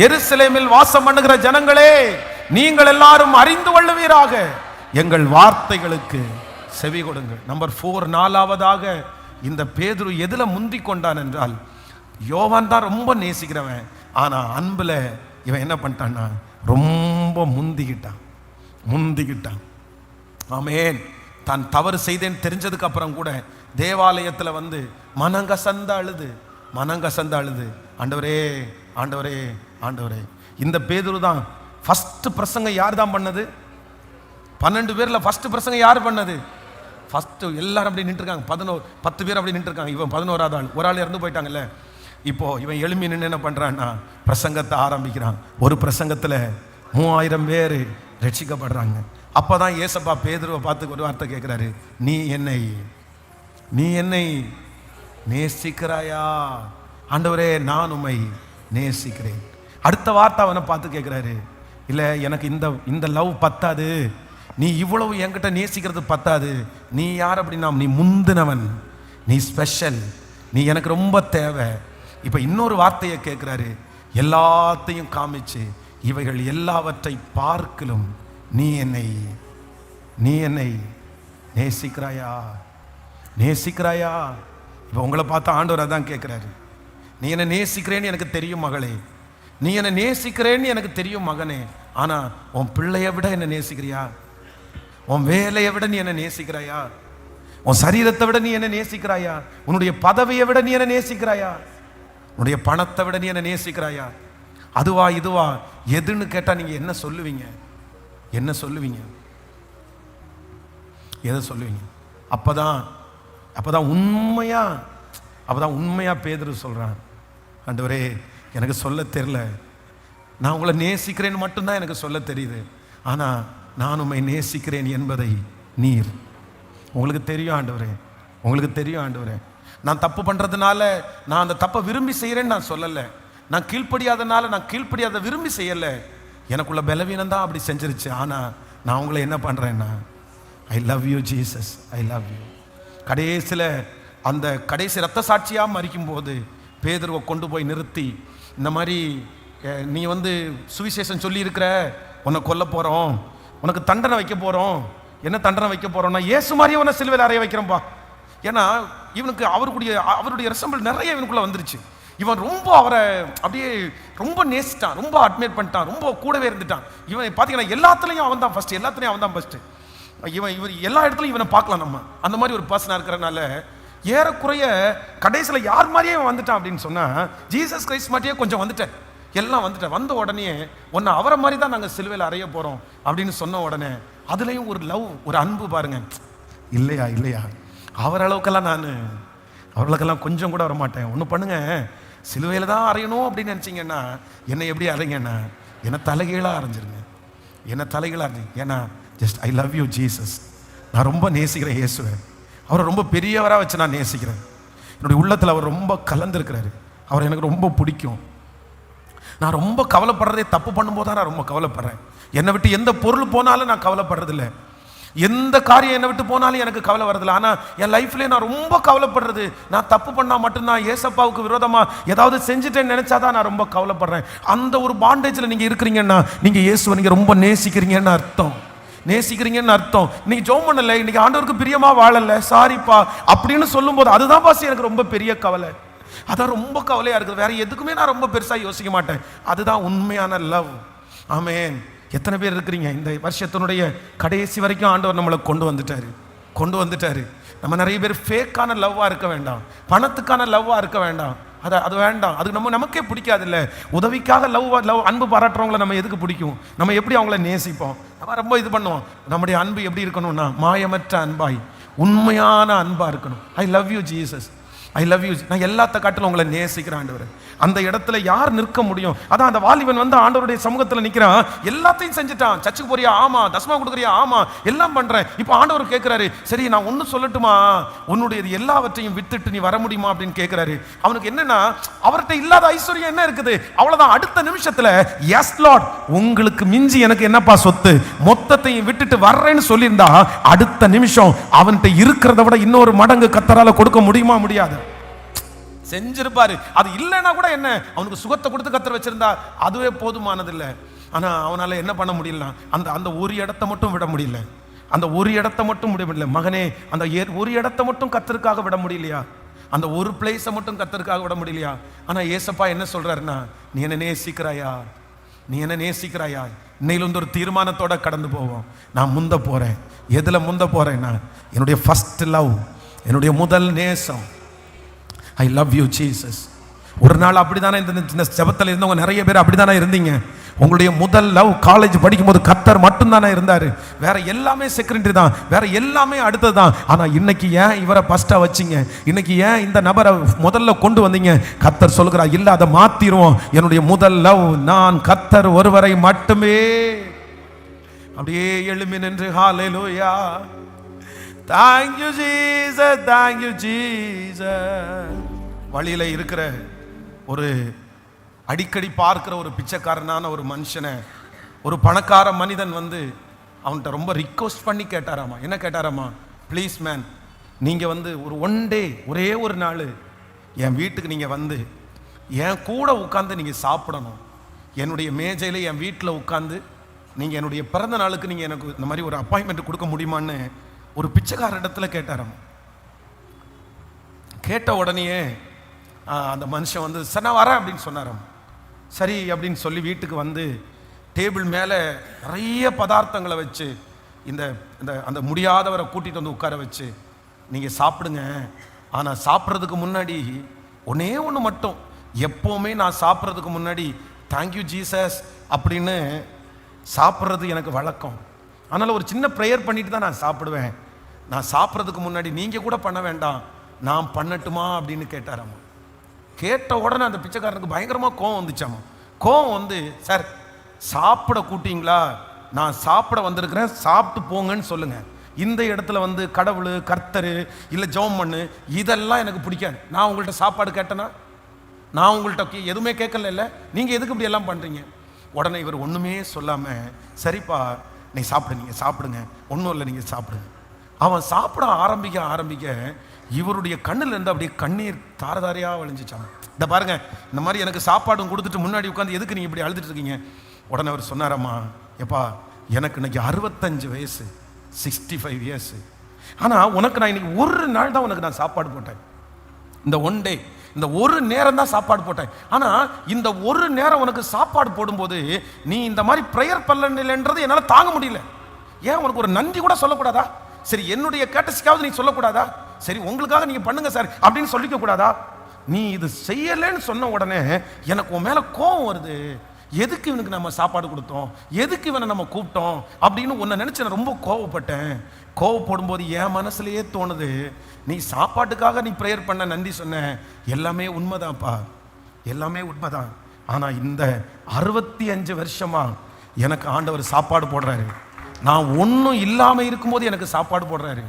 எருசலேமில் வாசம் பண்ணுகிற ஜனங்களே, நீங்கள் எல்லாரும் அறிந்து கொள்ளுவீராக, எங்கள் வார்த்தைகளுக்கு செவி கொடுங்கள். நம்பர் 4, 4வதாக இந்த பேதுரு எதுல முந்தி கொண்டான் என்றால், யோவான் தான் ரொம்ப நேசிக்கிறவன், ஆனா அன்புல இவன் என்ன பண்ணிட்டான்னா ரொம்ப முந்திக்கிட்டான். ஆமென். தான் தவறு செய்தேன்னு தெரிஞ்சதுக்கு அப்புறம் கூட தேவாலயத்தில் வந்து மனங்கசந்த அழுது ஆண்டவரே ஆண்டவரே ஆண்டவரே. இந்த பேதுரு தான் ஃபர்ஸ்ட் பிரசங்கம் யார் தான் பண்ணது? 12 பேர்ல ஃபர்ஸ்ட் பிரசங்கம் யார் பண்ணது? ஃபர்ஸ்ட் எல்லாரும் அப்படி நின்றுருக்காங்க. 10 பேர் அப்படி நின்றுருக்காங்க. இவன் 11வது ஆள், ஒரு ஆள் இறந்து போயிட்டாங்கல்ல. இப்போ இவன் எழும்பி நின்று என்ன பண்றான்னா பிரசங்கத்தை ஆரம்பிக்கிறான். ஒரு பிரசங்கத்தில் 3000 பேர் ரட்சிக்கப்படுறாங்க. அப்பதான் ஏசப்பா பேதுருவை பார்த்து ஒரு வார்த்தை கேட்கிறாரு, நீ என்னை நேசிக்கிறாயா? ஆண்டவரே, நான் உம்மை நேசிக்கிறேன். அடுத்த வார்த்தை அவனை பார்த்து கேட்கிறாரு, இல்ல எனக்கு இந்த லவ் பத்தாது, நீ இவ்வளவு என்கிட்ட நேசிக்கிறது பத்தாது, நீ யார் அப்படின்னா நீ முந்தினவன், நீ ஸ்பெஷல், நீ எனக்கு ரொம்ப தேவை. இப்ப இன்னொரு வார்த்தையை கேட்கிறாரு, எல்லாத்தையும் காமிச்சு, இவைகள் எல்லாவற்றை பார்க்கலும் நீ என்னை நீ என்னை நேசிக்கிறாயா? நேசிக்கிறாயா? இப்போ உங்களை பார்த்து ஆண்டவர் அதான் கேட்குறாரு. நீ என்னை நேசிக்கிறேன்னு எனக்கு தெரியும் மகளே, நீ என்னை நேசிக்கிறேன்னு எனக்கு தெரியும் மகனே. ஆனால் உன் பிள்ளையை விட என்னை நேசிக்கிறியா? உன் வேலையை விட நீ என்னை நேசிக்கிறாயா? உன் சரீரத்தை விட நீ என்ன நேசிக்கிறாயா? உன்னுடைய பதவியை விட நீ என்ன நேசிக்கிறாயா? உன்னுடைய பணத்தை விட நீ என்ன நேசிக்கிறாயா? அதுவா இதுவா எதுன்னு கேட்டால் நீங்கள் என்ன சொல்லுவீங்க? என்ன சொல்லுவீங்க? எதை சொல்லுவீங்க? அப்பதான் உண்மையா பேதுரு சொல்றான், ஆண்டவரே எனக்கு சொல்ல தெரியல, நான் உங்களை நேசிக்கிறேன்னு மட்டும்தான் எனக்கு சொல்ல தெரியுது, ஆனா நான் உம்மை நேசிக்கிறேன் என்பதை நீர் உங்களுக்கு தெரியும் ஆண்டவரே, உங்களுக்கு தெரியும் ஆண்டவரே. நான் தப்பு பண்றதுனால நான் அந்த தப்பை விரும்பி செய்யறேன்னு நான் சொல்லலை, நான் கீழ்ப்படியாதனால நான் கீழ்ப்படியாத விரும்பி செய்யலை, எனக்குள்ள பலவீனம் தான் அப்படி செஞ்சிருச்சு. ஆனா நான் உங்களை என்ன பண்றேன்னா, I love you Jesus, I love you. கடைசியில் அந்த கடைசி ரத்த சாட்சியாக மறிக்கும் போது பேதுருவை கொண்டு போய் நிறுத்தி, இந்த மாதிரி நீ சுவிசேஷம் சொல்லி இருக்கிற, உன்னை கொல்ல போறோம், உனக்கு தண்டனை வைக்க போறோம். என்ன தண்டனை வைக்க போறோம்னா, இயேசு மாதிரியே உன்னை சிலுவையில் அறைய வைக்கிறோம்பா. ஏன்னா இவனுக்கு அவருடைய ரெசம்பிள் நிறைய இவனுக்குள்ள வந்துருச்சு. இவன் ரொம்ப அவரை அப்படியே ரொம்ப நேசிட்டான், ரொம்ப அட்மையர் பண்ணிட்டான், ரொம்ப கூடவே இருந்துட்டான். இவன் பார்த்தீங்கன்னா எல்லாத்துலேயும் அவன் தான் ஃபர்ஸ்ட், இவன் எல்லா இடத்துலையும் இவனை பார்க்கலாம் நம்ம. அந்த மாதிரி ஒரு பர்சனாக இருக்கிறனால ஏறக்குறைய கடைசியில் யார் மாதிரியே இவன் வந்துட்டான் அப்படின்னு சொன்னால், ஜீசஸ் கிரைஸ்ட் மாதிரியே கொஞ்சம் வந்துட்டேன், எல்லாம் வந்துட்டேன். வந்த உடனே ஒன்று அவரை மாதிரி தான் நாங்கள் சிலுவையில் அறைய போகிறோம் அப்படின்னு சொன்ன உடனே அதுலேயும் ஒரு லவ், ஒரு அன்பு பாருங்க. இல்லையா அவர்களுக்கெல்லாம் கொஞ்சம் கூட வரமாட்டேன். ஒன்று பண்ணுங்க, சிலுவையில் தான் அறையணும் அப்படின்னு நினச்சிங்கன்னா என்னை எப்படி அறைங்கன்னா, என்னை தலைகீழாக அரைஞ்சிருங்க, என்னை தலைகீழாக அரைஞ்சிங்க. ஏன்னா just I love you Jesus, நான் ரொம்ப நேசிக்கிறேன் இயேசுவை, அவரை ரொம்ப பெரியவராக வச்சு நான் நேசிக்கிறேன். என்னுடைய உள்ளத்தில் அவர் ரொம்ப கலந்துருக்கிறாரு, அவர் எனக்கு ரொம்ப பிடிக்கும். நான் ரொம்ப கவலைப்படுறதே தப்பு பண்ணும்போது தான் நான் ரொம்ப கவலைப்படுறேன். என்னை விட்டு எந்த பொருள் போனாலும் நான் கவலைப்படுறதில்லை, எந்த காரியம் என்னை விட்டு போனாலும் எனக்கு கவலை வரதில்லை. ஆனால் என் லைஃப்லேயே நான் ரொம்ப கவலைப்படுறது, நான் தப்பு பண்ணால் மட்டும்தான், ஏசப்பாவுக்கு விரோதமாக ஏதாவது செஞ்சுட்டேன்னு நினச்சாதான் நான் ரொம்ப கவலைப்படுறேன். அந்த ஒரு பாண்டேஜில் நீங்கள் இருக்கிறீங்கன்னா நீங்கள் இயேசுவை நீங்கள் ரொம்ப நேசிக்கிறீங்கன்னு அர்த்தம். நீங்கள் ஜெபம் பண்ணலை, இன்னைக்கு ஆண்டவருக்கு பிரியமா வாழலை, சாரிப்பா அப்படின்னு சொல்லும்போது அதுதான் பாசி எனக்கு ரொம்ப பெரிய கவலை. அதான் ரொம்ப கவலையா இருக்குது. வேற எதுக்குமே நான் ரொம்ப பெருசா யோசிக்க மாட்டேன். அதுதான் உண்மையான லவ். ஆமென். எத்தனை பேர் இருக்கிறீங்க? இந்த வருஷத்தினுடைய கடைசி வரைக்கும் ஆண்டவர் நம்மளை கொண்டு வந்துட்டாரு. நம்ம நிறைய பேர் ஃபேக்கான லவ்வா இருக்க வேண்டாம், பணத்துக்கான லவ்வா இருக்க வேண்டாம், அது வேண்டாம். அது நமக்கே பிடிக்காது இல்லை. உதவிக்காக லவ் அன்பு பாராட்டுறவங்களை நம்ம எதுக்கு பிடிக்கும்? நம்ம எப்படி அவங்கள நேசிப்போம்? நம்ம ரொம்ப இது பண்ணுவோம். நம்முடைய அன்பு எப்படி இருக்கணும்னா மாயமற்ற அன்பாய் உண்மையான அன்பா இருக்கணும். I love you Jesus, I love you. நான் எல்லாத்த காட்டிலும் உங்களை நேசிக்கிறேன் ஆண்டவர். அந்த இடத்துல யார் நிற்க முடியும்? அதான் அந்த வாலிபன் ஆண்டவருடைய சமூகத்தில் நிற்கிறான், எல்லாத்தையும் செஞ்சுட்டான். சர்ச்சுக்கு போறியா? ஆமா. தஸ்மா கொடுக்குறியா? ஆமா. எல்லாம் பண்றேன். இப்போ ஆண்டவர் கேட்கிறாரு, சரி நான் ஒன்னு சொல்லட்டுமா, உன்னுடைய எல்லாவற்றையும் விட்டுட்டு நீ வர முடியுமா அப்படின்னு கேட்கிறாரு. அவனுக்கு என்னன்னா, அவர்கிட்ட இல்லாத ஐஸ்வர்யம் என்ன இருக்குது? அவ்வளவுதான். அடுத்த நிமிஷத்துல எஸ் லார்ட், உங்களுக்கு மிஞ்சி எனக்கு என்னப்பா சொத்து, மொத்தத்தையும் விட்டுட்டு வர்றேன்னு சொல்லியிருந்தா அடுத்த நிமிஷம் அவன்கிட்ட இருக்கிறத விட இன்னொரு மடங்கு கர்த்தரால கொடுக்க முடியுமா? முடியாது. செஞ்சிருப்பாரு. அது இல்லைன்னா கூட என்ன, அவனுக்கு சுகத்தை கொடுத்து கர்த்தர் வச்சிருந்தா அதுவே போதுமானது இல்லை. ஆனா அவனால என்ன பண்ண முடியல? அந்த ஒரு இடத்தை மட்டும் விட முடியல. அந்த ஒரு இடத்தை மட்டும் விட முடியல. மகனே, அந்த ஒரு இடத்தை மட்டும் கர்த்தருக்காக விட முடியலையா? அந்த ஒரு பிளேஸை மட்டும் கர்த்தருக்காக விட முடியலையா? ஆனா ஏசப்பா என்ன சொல்றாருன்னா, நீ என்ன நேசிக்கிறாயா? இன்னையிலிருந்து ஒரு தீர்மானத்தோட கடந்து போவோம். நான் முந்த போறேன். எதுல முந்த போறேன்னா, என்னுடைய ஃபர்ஸ்ட் லவ், என்னுடைய முதல் நேசம். I love you Jesus. ஒரு நாள் அப்படிதானே இந்த ஜெபத்தில் இருந்தவங்க நிறைய பேர் அப்படிதானே இருந்தீங்க. உங்களுடைய முதல் லவ் காலேஜ் படிக்கும் போது கர்த்தர் மட்டும்தானே இருந்தாரு, வேற எல்லாமே செகண்டரி தான், வேற எல்லாமே அடுத்தது தான். ஆனா இன்னைக்கு ஏன் இவரை ஃபர்ஸ்டா வச்சிங்க? இன்னைக்கு ஏன் இந்த நபரை முதல்ல கொண்டு வந்தீங்க? கர்த்தர் சொல்லுகிறா, இல்ல அதை மாத்திருவோம். என்னுடைய முதல் லவ் நான் கர்த்தர் ஒருவரை மட்டுமே. அப்படியே எழுமி நின்று ஹalleluya, thank you Jesus, thank you Jesus. வழியில இருக்கிற ஒரு அடிக்கடி பார்க்கிற ஒரு பிச்சைக்காரனான ஒரு மனுஷனை ஒரு பணக்கார மனிதன் அவன்கிட்ட ரொம்ப ரிக்வெஸ்ட் பண்ணி கேட்டாராமா. என்ன கேட்டாராமா? ப்ளீஸ் மேன், நீங்க ஒரு ஒன் டே, ஒரே ஒரு நாள் என் வீட்டுக்கு நீங்க என் கூட உட்கார்ந்து நீங்க சாப்பிடணும். என்னுடைய மேஜையில என் வீட்டில் உட்கார்ந்து நீங்கள் என்னுடைய பிறந்த நாளுக்கு நீங்கள் எனக்கு இந்த மாதிரி ஒரு அப்பாயின்மெண்ட் கொடுக்க முடியுமான்னு ஒரு பிச்சைக்கார இடத்துல கேட்டாராம். கேட்ட உடனேயே அந்த மனுஷன் வந்து சரி நான் வரேன் அப்படின்னு சொன்னாராம். சரி அப்படின்னு சொல்லி வீட்டுக்கு வந்து டேபிள் மேலே நிறைய பதார்த்தங்களை வச்சு இந்த அந்த முடியாதவரை கூட்டிகிட்டு வந்து உட்கார வச்சு நீங்கள் சாப்பிடுங்க, ஆனால் சாப்பிட்றதுக்கு முன்னாடி ஒன்றே ஒன்று மட்டும், எப்போவுமே நான் சாப்பிட்றதுக்கு முன்னாடி தேங்க்யூ ஜீசஸ் அப்படின்னு சாப்பிட்றது எனக்கு வழக்கம். அதனால் ஒரு சின்ன ப்ரேயர் பண்ணிட்டு தான் நான் சாப்பிடுவேன். நான் சாப்பிட்றதுக்கு முன்னாடி நீங்கள் கூட பண்ண வேண்டாம், நான் பண்ணட்டுமா அப்படின்னு கேட்டாராம்மா. கேட்ட உடனே அந்த பிச்சைக்காரனுக்கு பயங்கரமாக கோவம் வந்துச்சாம்மா. கோவம் வந்து சார் சாப்பிட கூட்டிங்களா, நான் சாப்பிட வந்திருக்கிறேன், சாப்பிட்டு போங்கன்னு சொல்லுங்கள். இந்த இடத்துல வந்து கடவுள் கர்த்தர் இல்லை ஜெபம் பண்ணு இதெல்லாம் எனக்கு பிடிக்காது. நான் உங்கள்கிட்ட சாப்பாடு கேட்டேன்னா, நான் உங்கள்கிட்ட எதுவுமே கேட்கல, இல்லை நீங்கள் எதுக்கு இப்படி எல்லாம் பண்ணுறீங்க? உடனே இவர் ஒன்றுமே சொல்லாமல் சரிப்பா நீ சாப்பிடு, நீங்கள் சாப்பிடுங்க, ஒன்றும் இல்லை நீங்கள் சாப்பிடுங்க. அவன் சாப்பிட ஆரம்பிக்க இவருடைய கண்ணில் இருந்து அப்படியே கண்ணீர் தாரதாரியாக வழிஞ்சிச்சான். இந்த பாருங்க, இந்த மாதிரி எனக்கு சாப்பாடும் கொடுத்துட்டு முன்னாடி உட்காந்து எதுக்கு நீங்கள் இப்படி அழுதுட்டு இருக்கீங்க? உடனே அவர் சொன்னாரம்மா, எப்பா எனக்கு இன்னைக்கு 65 வயசு, 65 இயர்ஸ், ஆனால் உனக்கு நான் இன்னைக்கு ஒரு நாள் தான் உனக்கு நான் சாப்பாடு போட்டேன். இந்த ஒன் டே, இந்த ஒரு நேரம் தான் சாப்பாடு போட்டேன். ஆனால் இந்த ஒரு நேரம் உனக்கு சாப்பாடு போடும்போது நீ இந்த மாதிரி ப்ரேயர் பண்ணலன்றது என்னால் தாங்க முடியல. ஏன் உனக்கு ஒரு நன்றி கூட சொல்லக்கூடாதா? சரி என்னுடைய கேட்டசிக்காவது நீ சொல்லக்கூடாதா? சரி உங்களுக்காக நீங்கள் பண்ணுங்க சார் அப்படின்னு சொல்லிக்க கூடாதா? நீ இது செய்யலைன்னு சொன்ன உடனே எனக்கு உன் மேலே கோபம் வருது. எதுக்கு இவனுக்கு நம்ம சாப்பாடு கொடுத்தோம், எதுக்கு இவனை நம்ம கூப்பிட்டோம் அப்படின்னு உன்னை நினச்சி நான் ரொம்ப கோவப்பட்டேன். கோவப்படும் போது என் மனசுலையே தோணுது, நீ சாப்பாட்டுக்காக நீ ப்ரேயர் பண்ண, நன்றி சொன்ன, எல்லாமே உண்மைதான்ப்பா, எல்லாமே உண்மைதான். ஆனால் இந்த 65 வருஷமா எனக்கு ஆண்டவர் சாப்பாடு போடுறாரு. நான் ஒன்றும் இல்லாமல் இருக்கும்போது எனக்கு சாப்பாடு போடுறாரு.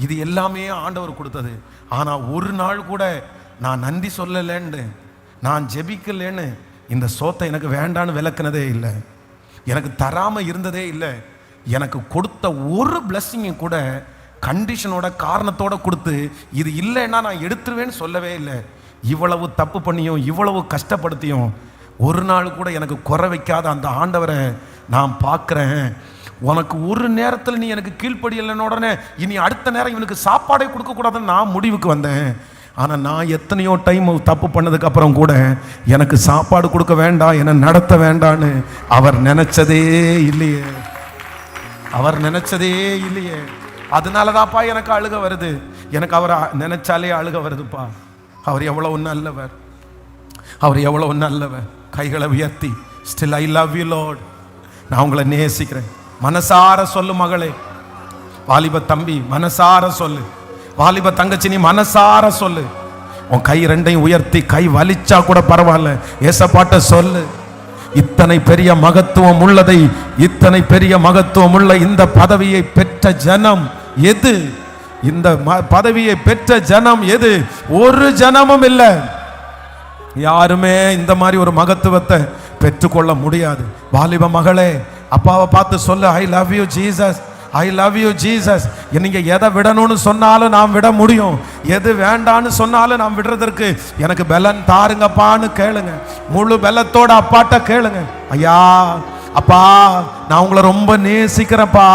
இது எல்லாமே ஆண்டவர் கொடுத்தது. ஆனால் ஒரு நாள் கூட நான் நன்றி சொல்லலைன்னு, நான் ஜெபிக்கலன்னு இந்த சோத்தை எனக்கு வேண்டான்னு விளக்குனதே இல்லை, எனக்கு தராமல் இருந்ததே இல்லை. எனக்கு கொடுத்த ஒரு பிளஸ்ஸிங்கும் கூட கண்டிஷனோட காரணத்தோட கொடுத்து இது இல்லைன்னா நான் எடுத்துருவேன்னு சொல்லவே இல்லை. இவ்வளவு தப்பு பண்ணியும் இவ்வளவு கஷ்டப்படுத்தியும் ஒரு நாள் கூட எனக்கு குறை வைக்காத அந்த ஆண்டவரை நான் பார்க்குறேன். உனக்கு ஒரு நேரத்தில் நீ எனக்கு கீழ்ப்படியலைன்னு உடனே இனி அடுத்த நேரம் இவனுக்கு சாப்பாடே கொடுக்கக்கூடாதுன்னு நான் முடிவுக்கு வந்தேன். ஆனால் நான் எத்தனையோ டைம் தப்பு பண்ணதுக்கு அப்புறம் கூட எனக்கு சாப்பாடு கொடுக்க வேண்டாம், என்னை நடத்த வேண்டான்னு அவர் நினைச்சதே இல்லையே, அவர் நினைச்சதே இல்லையே. அதனாலதான்ப்பா எனக்கு அழுக வருது, எனக்கு அவரை நினைச்சாலே அழுக வருதுப்பா. அவர் எவ்வளவு நல்லவர், அவர் எவ்வளவு நல்லவர். கைகளை உயர்த்தி still I love you Lord, நான் உங்களை நேசிக்கிறேன். மனசார சொல்லு மகளே, வாலிப தம்பி மனசார சொல்லு, வாலிப தங்கச்சி நீ மனசார சொல்லு. உன் கை ரெண்டையும் உயர்த்தி, கை வலிச்சா கூட பரவாயில்ல, ஏசப்பாட்ட சொல்லு. இத்தனை பெரிய மகத்துவம் உள்ளதை, இத்தனை பெரிய மகத்துவம் உள்ள இந்த பதவியை பெற்ற ஜனம் எது? இந்த பதவியை பெற்ற ஜனம் எது? ஒரு ஜனமும் இல்லை. யாருமே இந்த மாதிரி ஒரு மகத்துவத்தை பெற்றுக்கொள்ள முடியாது. வாலிப மகளே, அப்பாவை பார்த்து சொல்லு, I love you Jesus, I love you Jesus. நீங்க எதை விடணும்னு சொன்னாலும் நாம் விட முடியும், எது வேண்டான்னு சொன்னாலும் நாம் விடுறதற்கு எனக்கு பலன் தாருங்கப்பான்னு கேளுங்க. முழு பலத்தோட அப்பாட்ட கேளுங்க. ஐயா அப்பா நான் உங்களை ரொம்ப நேசிக்கிறேன்ப்பா,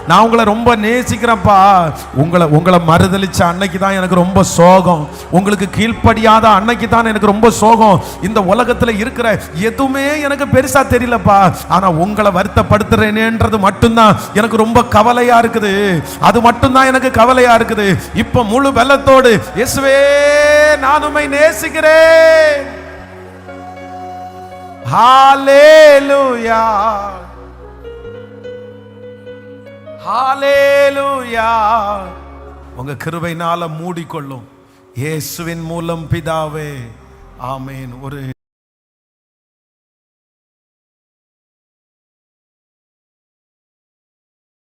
நான் உங்களை ரொம்ப நேசிக்கிறேன்ப்பா. உங்களை மறுதளிச்ச அன்னைக்கு தான் எனக்கு ரொம்ப சோகம், உங்களுக்கு கீழ்ப்படியாத அன்னைக்கு தான் எனக்கு ரொம்ப சோகம். இந்த உலகத்தில் இருக்கிற எதுவுமே எனக்கு பெருசா தெரியலப்பா, ஆனா உங்களை வருத்தப்படுத்துறேனேன்றது மட்டும்தான் எனக்கு ரொம்ப கவலையா இருக்குது, அது மட்டும்தான் எனக்கு கவலையா இருக்குது. இப்ப முழு பலத்தோடு இயேசுவே நான் உம்மை நேசிக்கிறேன். ஹalleluya, ஹalleluya. உங்க கிருபையினால மூடிக்கொள்ளும் இயேசுவின் மூலம் பிதாவே, ஆமென். ஒரு